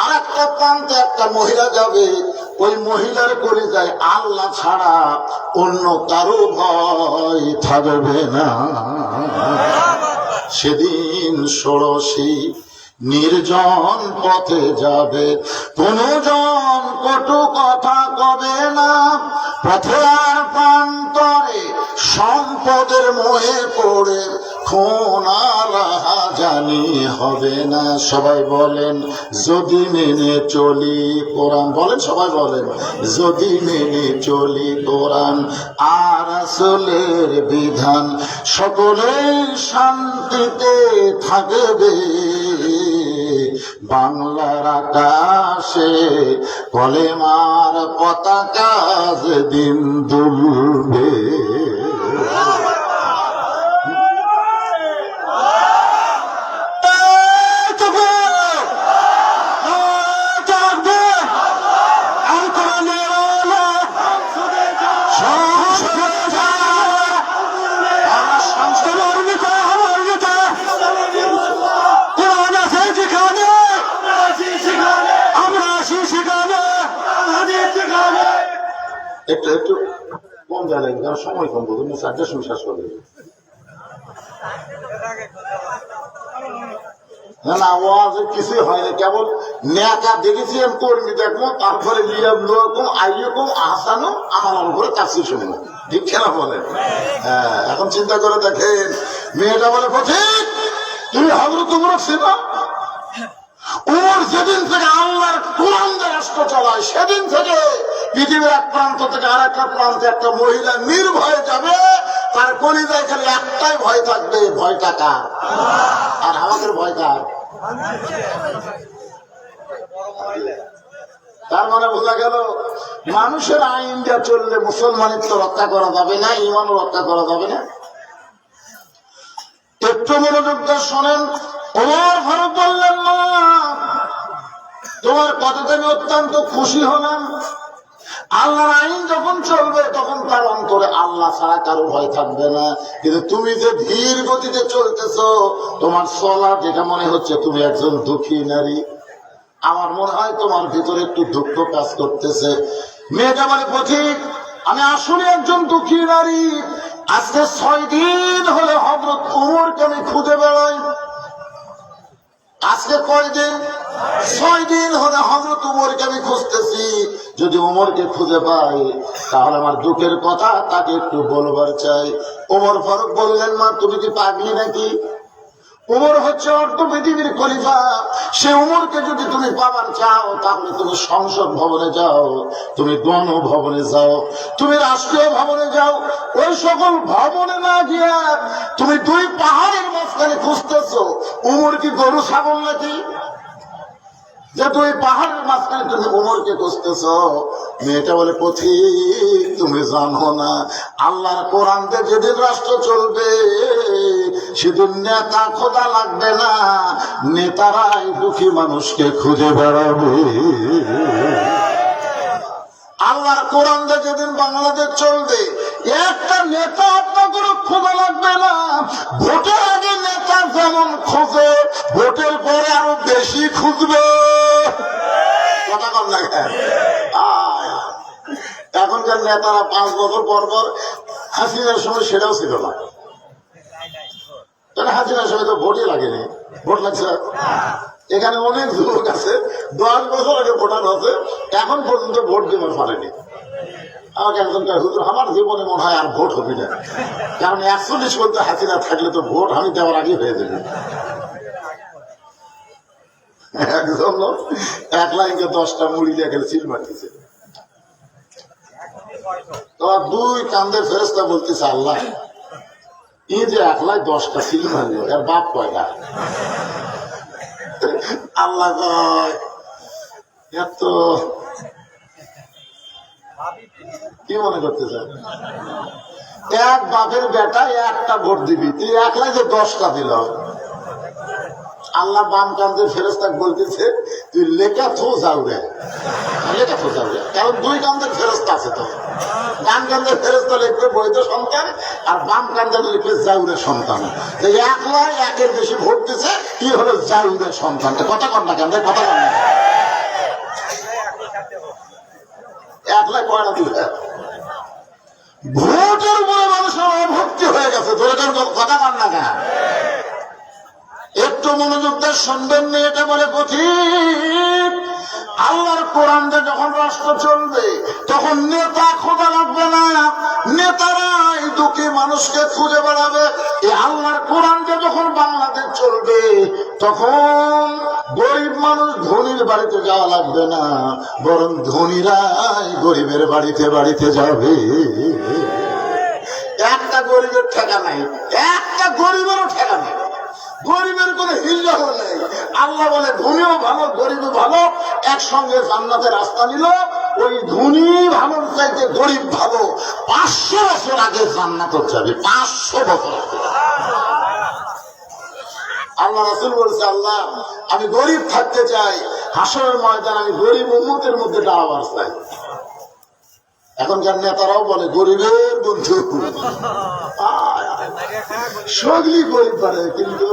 আর একটা প্রান্তে একটা মহিলা যাবে, ওই মহিলার কলিজায় আল্লাহ ছাড়া অন্য কারো ভয় থাকবে না। সেদিন ষোড়শী নির্জন পথে যাবে, কোন জন কটু কথা কবে না, পথের প্রান্তরে সম্পদের মোহে পড়ে খুন আর রাহাজানি হবে না। সবাই বলেন, যদি মেনে চলি কোরআন। বলেন, সবাই বলেন, যদি মেনে চলি কোরআন আর রাসূলের বিধান, সকলে শান্তিতে থাকবে। বাংলার আকাশে কলেমার পতাকা যেদিন দুলবে। একটু কম দেওয়া লাগবে, কারণ সময় কম বলুন, 4টার সময় শেষ করবে। না না, ওয়াজ কিছুই হয় না, কেবল নেতা দেখেছি আমি কর্মী দেখবো, তারপরে আসানো আমার করে কাছে শুনবো, ঠিক খেলা বলে। হ্যাঁ, এখন চিন্তা করে দেখেন, মেয়েটা বলে পথিক তুমি হযরত উমর ছিলা। উমর যেদিন থেকে আল্লাহর কোরআন দিয়ে রাষ্ট্র চালায়, সেদিন থেকে পৃথিবীর এক প্রান্ত থেকে আর একটা প্রান্তে একটা মহিলা নির্ভয়ে যাবে, তার কলিজায় খালি একটাই ভয় থাকবে, ভয়টা কার? আর আমাদের ভয় কার? তার মানে বোঝা গেল মানুষের আইন যা চললে মুসলমানিত্ব রক্ষা করা যাবে না, ইমানও রক্ষা করা যাবে না। একটু মনোযোগ দিয়ে শোনেন। ওমর ফারুক বললেন, না তোমার কথাতে আমি অত্যন্ত খুশি হলাম। আল্লাহর আইন যখন চলবে তখন তার অন্তরে আল্লাহ ছাড়া কারো ভয় থাকবে না। কিন্তু তুমি যে ধীর গতিতে চলতেছো, তোমার চলা যেটা মনে হচ্ছে তুমি একজন দুঃখী নারী, আমার মনে হয় তোমার ভিতরে একটু দুঃখ কাজ করতেছে। মেয়েটা বলে পথিক আমি আসলে একজন দুঃখী নারী। আজকে 6 দিন হলে হযরত উমরকে আমি খুঁজে বেড়াই। আজকে কয়দিন? 6 দিন হলে হযরত উমরকে আমি খুঁজতেছি। যদি উমরকে খুঁজে পাই তাহলে আমার দুঃখের কথা তাকে একটু বলবার চাই। ওমর ফারুক বললেন, মা তুমি কি পাগলি নাকি? উমর হচ্ছে অর্ধ পৃথিবীর খলিফা। সে উমরকে যদি তুমি পাবার চাও তাহলে তুমি সংসদ ভবনে যাও, তুমি গণভবনে যাও, তুমি রাষ্ট্রীয় ভবনে যাও। ওই সকল ভবনে না গিয়া তুমি 2 পাহাড়ের মাঝখানে খুঁজতেছো। উমর কি গরু ছাগল নাকি যে 2 পাহাড়ের মাঝখানে তুমি উমরকে খুঁজতেছ? মেয়েটা বলে পথিক তুমি জানো না, আল্লাহর কোরআন দিয়ে যেদিন রাষ্ট্র চলবে সেদিন নেতা খোদা লাগবে না, নেতারাই দুঃখী মানুষকে খুঁজে বেড়াবে। আল্লাহর কোরআন দিয়ে যেদিন বাংলাদেশ চলবে একটা নেতা আপনাদের খোঁজা লাগবে না। ভোটের আগে নেতা যেমন খোঁজে, ভোটের পরে আরো বেশি খুঁজবে। কথা কম না? এখনকার নেতারা 5 বছর পর পর, হাসিনার সময় সেটাও ছিল না। হাসিনার সময় তো ভোটই লাগেনি, ভোট লাগছে এখানে অনেক যুবক আছে 10 বছর আগে ভোটার আছে, এখন পর্যন্ত ভোট দেবার পারেনি। আমাকে একজন হুজুর আমার জীবনে মনে হয় আর ভোট হবে না, কারণ 41 পর্যন্ত হাসিনা থাকলে তো ভোট আমি দেওয়ার আগে হয়ে যাবে। একজন 1 লাইনকে 10টা মুড়ি দিয়ে গেলে সিল মারতেছে। তোমার 2 কান্দের ফেরেশতা বলতেছে, আল্লাহ এই যে 1 লাখ 10টা সিল মারলো, এর বাপ কয়টা? আল্লাহ এত কি মনে করতে চায়? এক বাপের বেটা একটা ভোট দিবি, তুই 1 লাখ 10টা দিল। আল্লাহ বাম কান্দের ফেরেশতাকে বলতেছে, তুই লেখা থো যাও রে, লেখা থো যাও রে, কারণ 2 কান্দের ফেরেশতা আছে। তো ডান কান্দের ফেরেশতা লিখবে বৈধ সন্তান, আর বাম কান্দের লিখবে জাউরের সন্তান। 1 লাখ 1-এর বেশি ভোট দিছে, কি হলো জাউরের সন্তান। কথা কন না কেন? কথা কন না। 1 লাখ কয়টা দিবে? ভোটের উপরে মানুষের অভক্তি হয়ে গেছে। কথা কন না কেন? একটু মনোযোগ দিয়ে শুনবেন। মেয়েটা বলে পথিক আল্লাহর কোরআন দিয়ে যখন রাষ্ট্র চলবে তখন নেতা খোঁজা লাগবে না, নেতারাই দুঃখী মানুষকে খুঁজে বেড়াবে। এই আল্লাহর কোরআন দিয়ে যখন বাংলাদেশ চলবে তখন গরিব মানুষ ধনীর বাড়িতে যাওয়া লাগবে না, বরং ধনীরাই গরিবের বাড়িতে বাড়িতে যাবে। একটা গরিবের ঠেকা নাই, একটা গরিবেরও ঠেকা নেই। গরিবের কোনো হিসাব নেই। আল্লাহ বলে ধনীও ভালো গরিবও ভালো, একসঙ্গে জান্নাতের রাস্তা নিল। ওই ধনী ভালোর চাইতে গরিব ভালো 500 বছর আগে জান্নাত যাবে, 500 বছর আগে। আল্লাহ রাসূল বলছে, আল্লাহ আমি গরিব থাকতে চাই, হাসরের ময়দান আমি গরিব উম্মতের মধ্যে দাঁড়াবার চাই। এখনকার নেতারাও বলে গরিবের বন্ধু, সগলি গরিব পারে, কিন্তু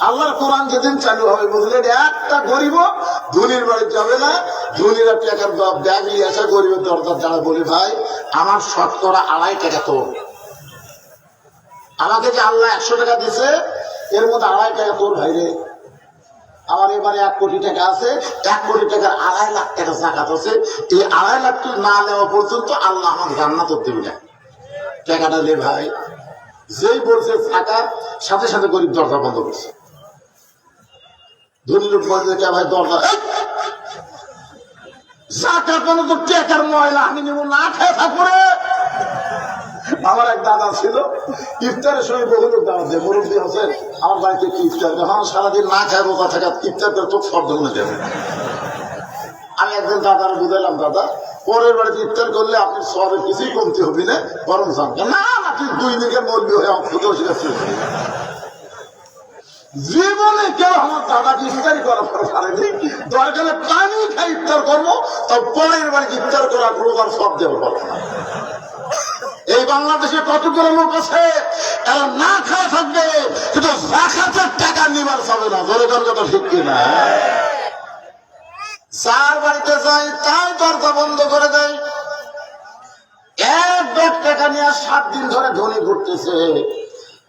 আল্লাহর কোরআন যেদিন চালু হবে বুঝলেন, একটা গরিব ধনীর বাড়ি যাবে না। ধনীরা টাকার ব্যাগ নিয়ে আসে গরিবের দরকার যারা বলি, ভাই আমার শতকরা 2.5 টাকা তোর, আমাকে যে আল্লাহ 100 টাকা দিছে এর মধ্যে 2.5 টাকা তোর ভাইরে। আমার এবারে 1 কোটি টাকা আছে, 1 কোটি টাকার 2.5 লাখ টাকা জাকাত আছে। এই 2.5 লাখ না নেওয়া পর্যন্ত আল্লাহ আমার জান্নাত দিবে না। টাকাটা লে ভাই। যেই বলছে জাকাত, সাথে সাথে গরিব দরজা বন্ধ করছে। ধনী লোক বলছে, কে ভাই দরজা জাকাত মানে তো টাকার ময়লা, আমি নেব না, খেয়ে থাকবো রে। আমার এক দাদা ছিল, ইফতারের সময় বহু লোক দাওয়াত দেয়, মুরব্বী হোসেন আমার বাড়িতে কি ইফতার, যখন সারাদিন না খায় রোজা থাকা, ইফতার করে তো শব্দ মনে যাবে। আমি একদিন দাদার বুঝাইলাম, দাদা পরের বাড়িতে ইফতার করলে আপনি সবের কিছুই কমতে হবে না, বরং জানবেন না, তুই 2 দিনের মুরব্বী হয়ে আমার খুঁজে বসে জীবনে কেউ আমার দাদাকে ইফতারি করার পর পারেনি। দরকারে পানি খাই ইফতার করবো, তার পরের বাড়িতে ইফতার করার রোজার সব দেওয়া পারবো না। এই বাংলাদেশে কতগুলো লোক আছে এরা না খাওয়া থাকবে, কিন্তু জাকাতের টাকা নিবার পাবে না। ধরে কথা ঠিক কিনা? যার বাড়িতে যাই তাই দরজা বন্ধ করে দেয়। 1 ব্যাগ টাকা নিয়ে 7 দিন ধরে ধনী ঘুরতেছে,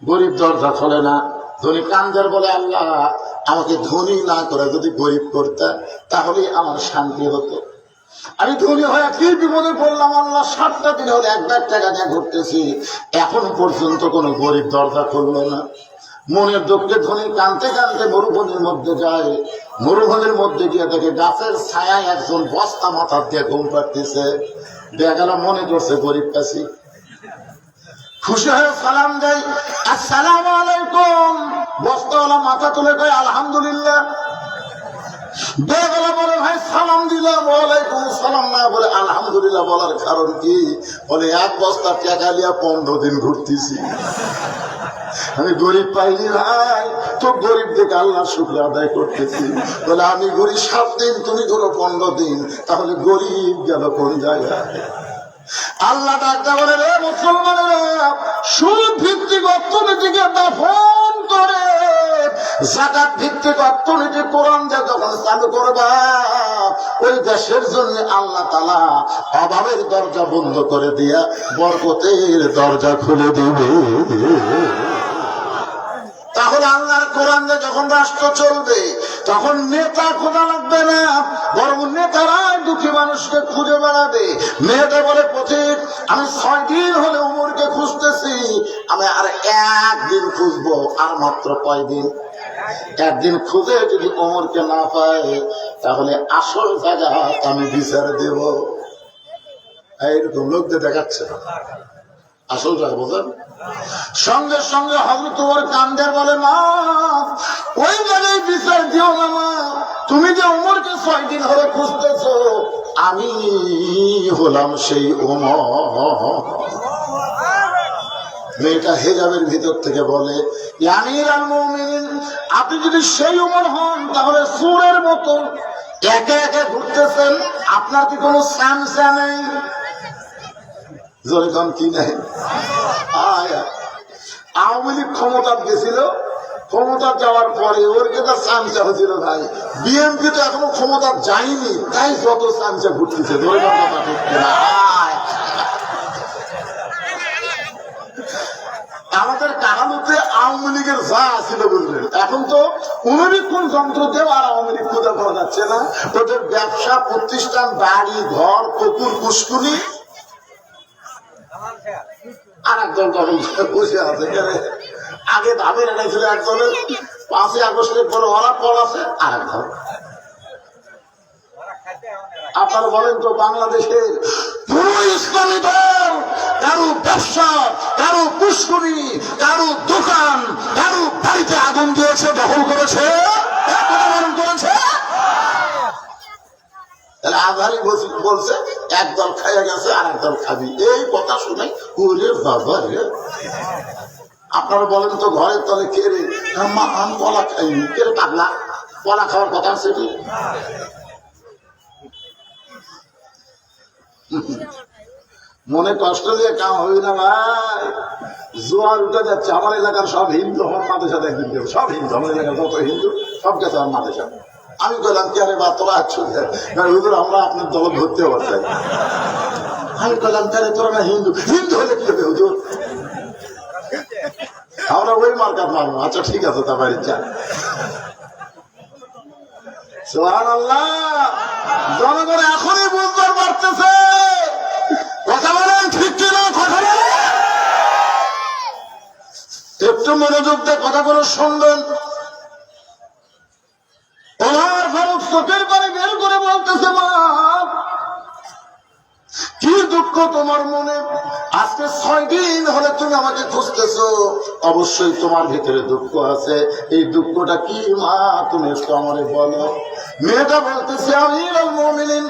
গরিব দরজা খোলে না। ধনী কান্দের বলে, আল্লাহ আমাকে ধনী না করে যদি গরিব করতে তাহলে আমার শান্তি হতো। আমি ধনী হয়ে কি বিপদে পড়লাম আল্লাহ, 7টা দিন হলে 1 ব্যাগ টাকা নিয়ে ঘুরতেছি, এখন পর্যন্ত কোনো গরিব দরজা খুললো না। মনের দুঃখে ধনী কানতে কানতে মরুভূমির মধ্যে যায়। মরুভূমির মধ্যে গিয়ে দেখে গাছের ছায়ায় একজন বস্তা মাথা দিয়ে ঘুম পাড়তেছে। বেগালা মনে করছে গরিব কাছি, খুশি হয়ে সালাম দেয়, আসসালামু আলাইকুম। বস্তাওয়ালা মাথা তুলে কয় আলহামদুলিল্লাহ। বেগালা বলে, ভাই সালাম দিলাম, ওয়ালাইকুম সালাম না বলে আলহামদুলিল্লাহ বলার কারণ কি? বলে 1 বস্তা টাকা নিয়ে 15 দিন ঘুরতেছি, আমি গরিব পাইনি ভাই, তো গরিব দেখে আল্লাহ শুকর আদায় করতেছি। বলে আমি গরিব 7 দিন, তুমি ধরো 15 দিন, তাহলে গরিব গেল কোন জায়গায়? আল্লাহ ডাক্তার বলে, রে মুসলমানেরা, সুদ ভিত্তিক অর্থনীতিকে দাফন করে জাকাত ভিত্তিক অর্থনীতি কোরআন দিয়ে যখন চালু করবা, ওই দেশের জন্য আল্লাহ তাআলা অভাবের দরজা বন্ধ করে দিয়া বরকতের দরজা খুলে দিবে। তাহলে আল্লাহর কোরআন দিয়ে যখন রাষ্ট্র চলবে, তখন নেতা খোঁজা লাগবে না, বরং নেতারাই দুঃখী মানুষকে খুঁজে বেড়াবে। মেয়েটা বলে, পথিক আমি 6 দিন হলে উমরকে খুঁজতেছি, আমি আর 1 দিন খুঁজবো। আর মাত্র কয় দিন? 1 দিন খুঁজে যদি উমরকে না পাই, তাহলে আসল জায়গা আমি বিচার দেব। এইরকম লোকদের দেখাচ্ছে আসল জায়গা, বোঝেন? সঙ্গে সঙ্গে হযরত ওমর কান্দের বলে, মা ওই জায়গায় বিচার দিও না মা, তুমি যে উমরকে 6 দিন হলে খুঁজতেছো, আমি হলাম সেই উমর। মেয়েটা হেজাবের ভিতর থেকে বলে, ইয়া আমিরুল মুমিনিন, আপনি যদি সেই উমর হন তাহলে সুরের মতো একে একে ঘুরতেছেন, আপনার কি কোনো সামসা নেই? যেরকম কি নেই? আওয়ামী লীগ ক্ষমতা গেছিল, ক্ষমতা যাওয়ার পরে ওর কেটা চামচা হয়েছিল ভাই। বিএনপি তো এখনো ক্ষমতা যায়নি, তাই যত চামচা ঘুরতেছে। আমাদের কাহালুতে আওয়ামী লীগের যা ছিল বুঝলেন, এখন তো অনুবীক্ষণ যন্ত্র দিয়েও আর আওয়ামী লীগ খুঁজে পাওয়া যাচ্ছে না। ওদের ব্যবসা প্রতিষ্ঠান, বাড়ি ঘর, পুকুর পুষ্কুনি, আর একজন তখন বসে আছে। আগে দাবি এনেছিল একজনের, 5ই আগস্টের পরে ওরা পড় আছে আর এক ধর। আপনারা বলেন তো বাংলাদেশের পুরো ইসলামী দল কারো ব্যবসা, কারো পুষ্করি, কারো দোকান, কারো বাড়িতে আগুন দিয়েছে, দখল করেছে, করেছে? তাহলে আজহারি বলছে একদল খাইয়া গেছে আর একদল খাবি, এই কথা শুনে ওরে বাবা রে। আপনারা বলেন তো ঘরের তলে কে রে আমি কলা খাইনি, কে রে পাগলা, কলা খাওয়ার কথা আছে কি? মনে কষ্ট দিয়ে কাম হইবে না ভাই, জোয়ার উঠে যাচ্ছে। আমার এলাকার সব হিন্দু আমার মাদের সাথে একদিন গেল, সব হিন্দু, আমার এলাকার যত হিন্দু সব গেছে আমার মাদের সাথে। আমি বললাম কে আরে বা তোরা আছো হুজুর, আমরা আপনার দল ধরতে পারছি। আমি বললাম তাহলে তোরা না হিন্দু, হিন্দু হলে কি হবে হুজুর, আমরা ওই মার্কাত মারবো। আচ্ছা ঠিক আছে, তা বাড়ির যা। সুবহানাল্লাহ, জনগণ এখনই বুঝতে পারতেছে। কথা বলেন ঠিক কিনা, কথা বলেন, একটু মনোযোগ দিয়ে কথাগুলো শুনবেন। ওমর ফারুক চোখের পানি বের করে বলতেছে, মা কি দুঃখ তোমার মনে, আজকে 6 দিন হলে তুমি আমাকে খুঁজতেছো, অবশ্যই তোমার ভিতরে দুঃখ আছে। এই দুঃখটা কি মা, তুমি একটু আমারে বলো। মেয়েটা বলতেছে, আমিরুল মুমিনিন,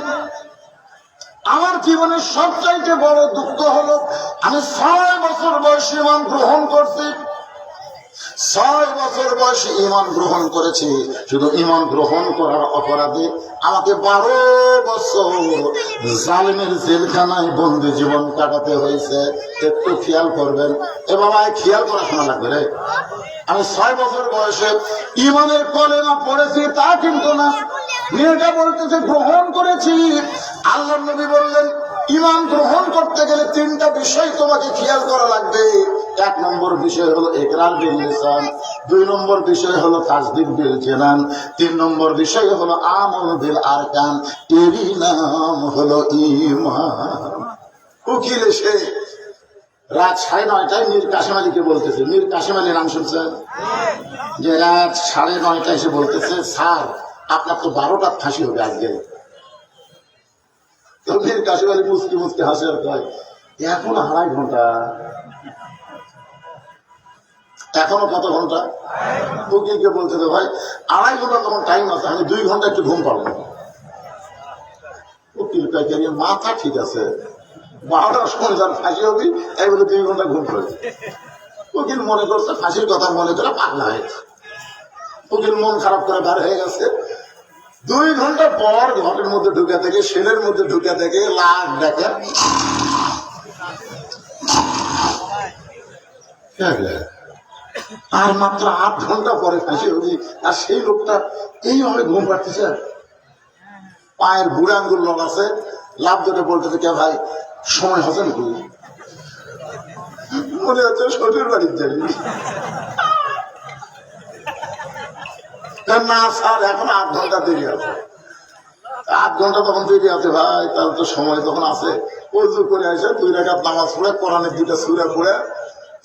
আমার জীবনের সবচাইতে বড় দুঃখ হলো আমি 6 বছর বয়সে ঈমান গ্রহণ করছি। 6 বছর বয়সে ঈমান গ্রহণ করেছি, শুধু ঈমান গ্রহণ করার অপরাধে আমাকে 12 বছর জালিমের জেলখানায় বন্দি জীবন কাটাতে হয়েছে। একটু খেয়াল করবেন, এ বাবা খেয়াল করা শোনা লাগবে রে। আমি 6 বছর বয়সে ঈমানের কলেমা পড়েছি তা কিন্তু না। মেয়েটা বলতেছে গ্রহণ করেছি। আল্লাহর নবী বললেন ঈমান গ্রহণ করতে গেলে 3টা বিষয় তোমাকে খেয়াল করা লাগবে। 1 নম্বর বিষয় হলো ইকরার বিল লিসান, 2 নম্বর বিষয় হলো তাসদীক বিল জানান, 3 নম্বর বিষয় হলো আমল বিল আরকান, এরই নাম হলো ঈমান। উকিল এসে রাত 9:30টায় মীর কাসেম আলীকে বলতেছে, মীর কাসেম আলী নাম শুনছেন, যে রাত 9:30টায় এসে বলতেছে, স্যার আপনার তো 12টা ফাঁসি হবে আজকে। তো মীর কাসেম আলী মুচকি মুচকি হাসে আর কয়, এখন 2.5 ঘন্টা, এখনো কত ঘন্টা? উকিলকে বলতে তো ভাই 2.5 ঘন্টা তোমার টাইম আছে, আমি 2 ঘন্টা একটু ঘুম পাবো। উকিল কয় মাথা ঠিক আছে, 12টার সময় যার ফাঁসি হবি, এই বলে 2 ঘন্টা ঘুম পাবে। উকিল মনে করছে ফাঁসির কথা মনে করে পাগলা হয়েছে। উকিল মন খারাপ করে বের হয়ে গেছে। 2 ঘন্টা পর ঘরের মধ্যে ঢুকে থেকে, সেলের মধ্যে ঢুকে থেকে লাখ দেখে আর মাত্র 8 ঘন্টা পরে ফাঁসি হবি, আর সেই লোকটা এইভাবে ঘুম পাড়তেছে। পায়ের বুড়া আঙ্গুল লোক আছে, লাভ ধরে বলতেছে, কে ভাই সময় হচ্ছে নাকি? মনে হচ্ছে শ্বশুর বাড়ির যাবি। না স্যার এখন 8 ঘন্টা দেরি আছে। 8 ঘন্টা তখন দেরি আছে ভাই, তাহলে তো সময় তখন আছে। ওযু করে আসে 2 রাকাত নামাজ পড়ে, কোরআনের 2টা সূরা পড়ে,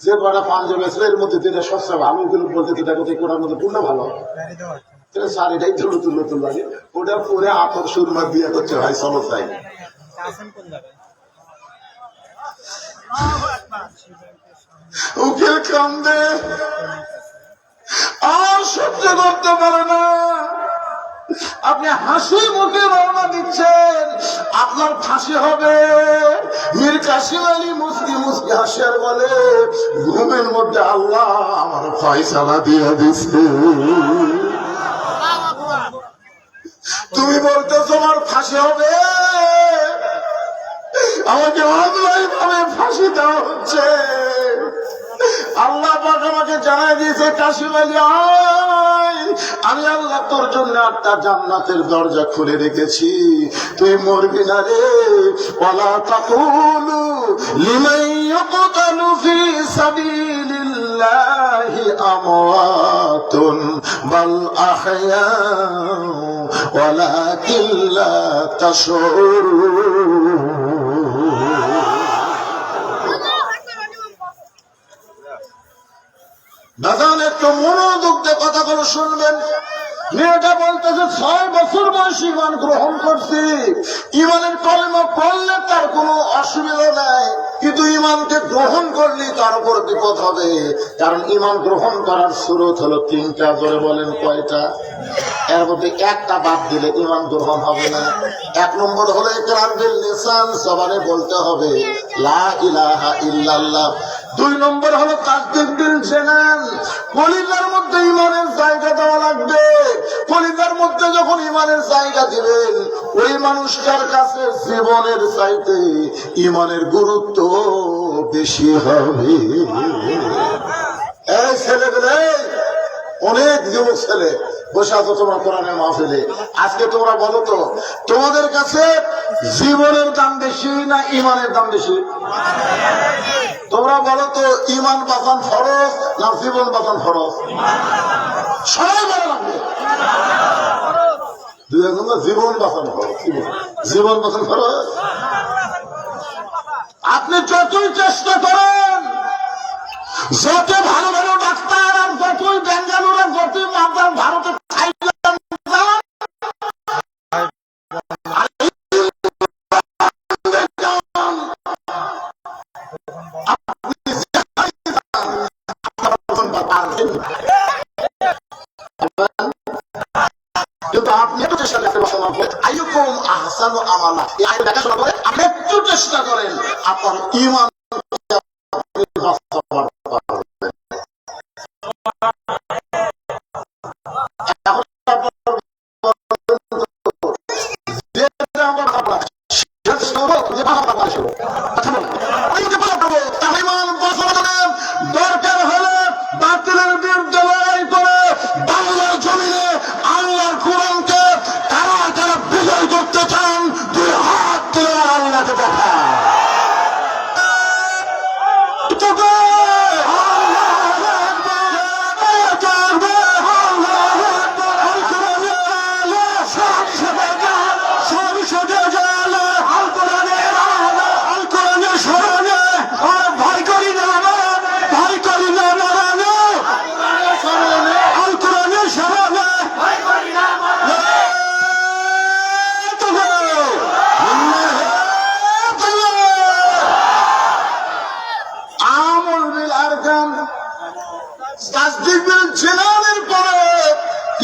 যে কটা পাঞ্জাবি আছে এর মধ্যে 2টা সবচেয়ে ভালো গুলো বলতে, 2টা কোথায় কোরআন মধ্যে পূর্ণ ভালো। স্যার এটাই তো নতুন নতুন লাগে, ওটা পরে আতর সুরমা বিয়ে করছে ভাই, চলো চাই। উকিল কান্দে আর সহ্য করতে পারে না। আপনি হাসি মুখে রওনা দিচ্ছেন, আপনার ফাঁসি হবে। মীর কাসেম আলী মুসকি মুসকি হাসি আর বলে, ঘুমের মধ্যে আল্লাহ আমার ফয়সালা দিয়ে দিচ্ছে। তুমি বলতেছো আমার ফাঁসি হবে, আমাকে অন্যায় ভাবে ফাঁসি দেওয়া হচ্ছে। আল্লাহ পাক আমাকে জানাই দিয়েছে, কাসেম আলী আয়, আমি আল্লাহ তোর জন্য 8টা জান্নাতের দরজা খুলে রেখেছি, তুই মরবি না রে। ওয়ালা তাকুলু লিমান ইউকতালু ফি সাবিলিল্লাহি আমওয়াতুন বাল আহইয়া ওয়ালাকিন লা তাশউরুন। দাদান একটু মনোযোগ দিয়ে কথাগুলো শুনবেন। মেয়েটা বলতেছে 6 বছর বয়সে ইমান গ্রহণ করছি, ইমানের কলেমা পড়লে তার কোনো অসুবিধা নাই, কিন্তু ইমানকে গ্রহণ করলে তার উপর বিপদ হবে। কারণ ইমান গ্রহণ করার সুরত হলো 3টা। জোরে বলেন কয়টা? এর মধ্যে একটা বাদ দিলে ইমান গ্রহণ হবে না। 1 নম্বর হলো ইকরার বিল লিসান, জবানে বলতে হবে লা ইলাহা ইল্লাল্লাহ। 2 নম্বর হলো তাসদীক বিল জানান, কলিজার মধ্যে ইমানের জায়গা দেওয়া লাগবে। কলিজার মধ্যে যখন ইমানের জায়গা দিবেন, ওই মানুষটার কাছে জীবনের চাইতে ইমানের গুরুত্ব বেশি হবে। এই ছেলেগুলো, অনেক যুবক ছেলে বসে আছো তোমরা কোরআনের মাহফিলে, আজকে তোমরা বলো তো, তোমাদের কাছে জীবনের দাম বেশি না ইমানের দাম বেশি? তোমরা বলো তো, ইমান বাঁচান ফরজ না জীবন বাঁচান ফরজ? সবাই বলা লাগবে জীবন বাঁচান ফরজ। জীবন বাঁচান ফরজ। আপনি যতই চেষ্টা করেন, যত ভালো ভালো ডাক্তার আর যতই বেঙ্গালুর আর যতই মাদার ভারতে কিন্তু আপনি একটু চেষ্টা আপনি একটু চেষ্টা করেন, আপনার ইমান দরকার হলে বাতিলের বিরুদ্ধে লড়াই করে বাংলার জমিনে আল্লাহর কোরআনকে কারা কারা বিজয় করতে চান, 2 হাত তুলে আল্লাহকে দেখা।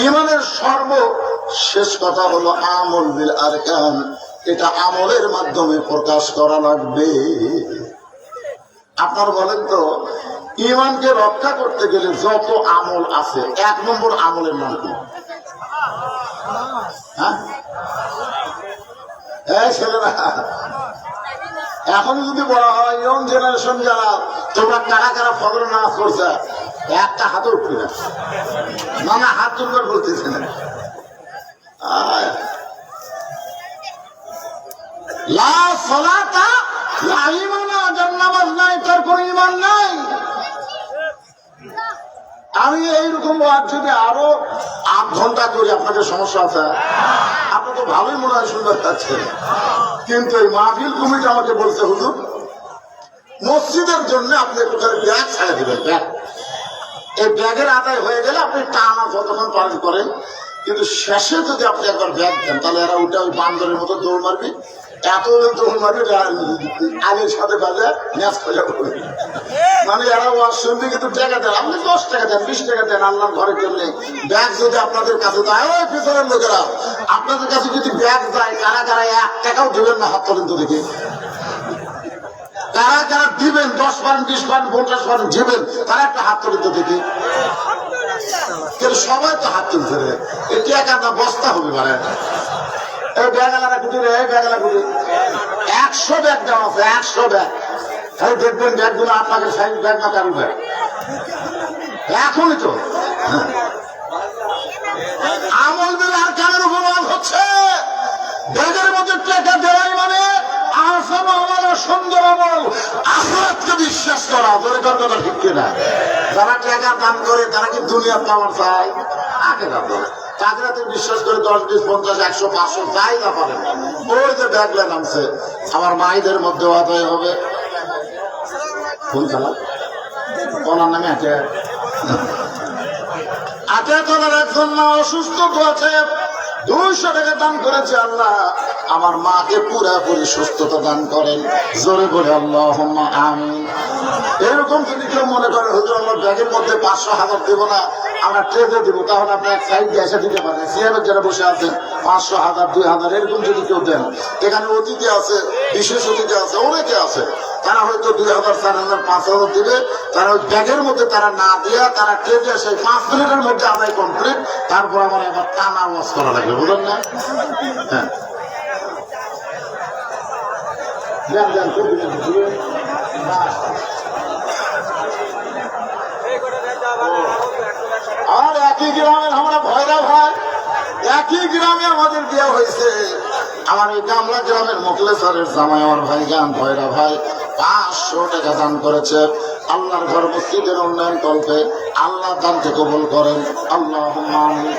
ইমানের সর্বশেষ কথা হলো আমল বিল আরকান। এটা আমলের মাধ্যমে প্রকাশ করা লাগবে। আপনার বলেন তো, ইমানকে রক্ষা করতে গেলে যত আমল আছে, 1 নম্বর আমলের নাম কি? হ্যাঁ ছেলেরা, এখন যদি বলা হয় ইয়ং জেনারেশন যারা, তোমরা কারা কারা ফজর নামাজ করছে, একটা হাতে উঠবে না। না হাত তুলবার বলতেছে না। নামাজ নাই, তার কোন ইমান নাই। আমি এইরকম যদি আরো 8 ঘন্টা করি, আপনাদের সমস্যা আছে? আপনার তো ভালোই মনে হয় সুন্দর পাচ্ছে, কিন্তু এই মাহফিল কমিটি আমাকে বলছে, হুজুর মসজিদের জন্য আপনি ব্যাগ ছাড়া দিবেন। ব্যাগ, এই ব্যাগের আদায় হয়ে গেলে আপনি টানা যতক্ষণ পালন করেন, কিন্তু শেষে যদি আপনি একবার ব্যাগ দেন, তাহলে এরা ওইটা ওই বান্দরের মতো দৌড় মারবে, এত দৌড় মারবে আগের সাথে বাজে ম্যাচ খোঁজা করবে। মানে এরা ওয়াজ শুনবে, কিন্তু টাকা দেন, আপনি 10 টাকা দেন, 20 টাকা দেন আল্লাহর ঘরের জন্য। ব্যাগ যদি আপনাদের কাছে যায়, ওই পিছনের লোকেরা আপনাদের কাছে যদি ব্যাগ যায়, কারা কারা 1 টাকাও দেবেন না? হাত পর্যন্ত দেখে কারা কারা দিবেন? 10 পারেন, 20 পারেন, 50 পারেন দিবেন, তারা একটা হাত পর্যন্ত দেখে। সবাই তো হাত তুলছে রে, এটা একটা বস্তা হবে। মানে এই ব্যাগালারা কুটি রে, ব্যাগালা কুটি 100 ব্যাগ দেওয়া আছে, 100 ব্যাগ। তাহলে দেখবেন ব্যাগগুলো আপনাকে সাইজ ব্যাগ না কারু ব্যাগ। এখনই তো আমল বিল আরকানের উপর হচ্ছে, ব্যাগের মধ্যে টাকা দেওয়াই মানে আহসান আমল, সুন্দর আমল, আখিরাতকে বিশ্বাস করা। ধরে কথা ঠিক কিনা? যারা টাকা দান করে তারা কি দুনিয়া পাওয়ার চায়? আখিরাত আখিরাতে বিশ্বাস করে 10, 20, 50, 100, 500 যাই না পারে। ওই যে ব্যাগলা নামছে, আমার মাইদের মধ্যে আদায় হবে। কোন খেলা? ওনার নামে আছে। খাটে তোলার একজন মা অসুস্থ আছে, 200 টাকা দান করেছে। আল্লাহ আমার মাকে পুরাপুরি সুস্থতা দান করেন। জোরে বলে আল্লাহুম্মা আমিন। এরকম যদি কেউ মনে করে হুজুর আমার ব্যাগের মধ্যে 500,000 দেবো না, আমরা ট্রেনে দিব, তাহলে আপনি এক সাইড দিয়ে এসে দিতে পারেন। সিএমের যারা বসে আছেন 500,000 2,000 এরকম যদি কেউ দেন, এখানে অতিথি আছে, বিশেষ অতিথি আছে, অনেকে আছে, তারা হয়তো 2,000 4,000 5,000 দিবে। তারা ওই ব্যাগের মধ্যে তারা না দিয়া তারা ট্রেনে সেই 5 মিনিটের মধ্যে আদায় কমপ্লিট। তারপর আমার আবার টানা ওয়াজ করা লাগবে, বুঝলেন না? হ্যাঁ আর একই গ্রামের আমরা ভয়রা ভাই, একই গ্রামে আমাদের বিয়ে হয়েছে। আমার এই গামলা গ্রামের মোখলেসরের জামাই আমার ভাই গান ভয়রা ভাই 500 টাকা দান করেছে আল্লাহর ঘর মসজিদের উন্নয়ন কল্পে। আল্লাহ দানকে কবুল করেন। আল্লাহুম্মা আমিন।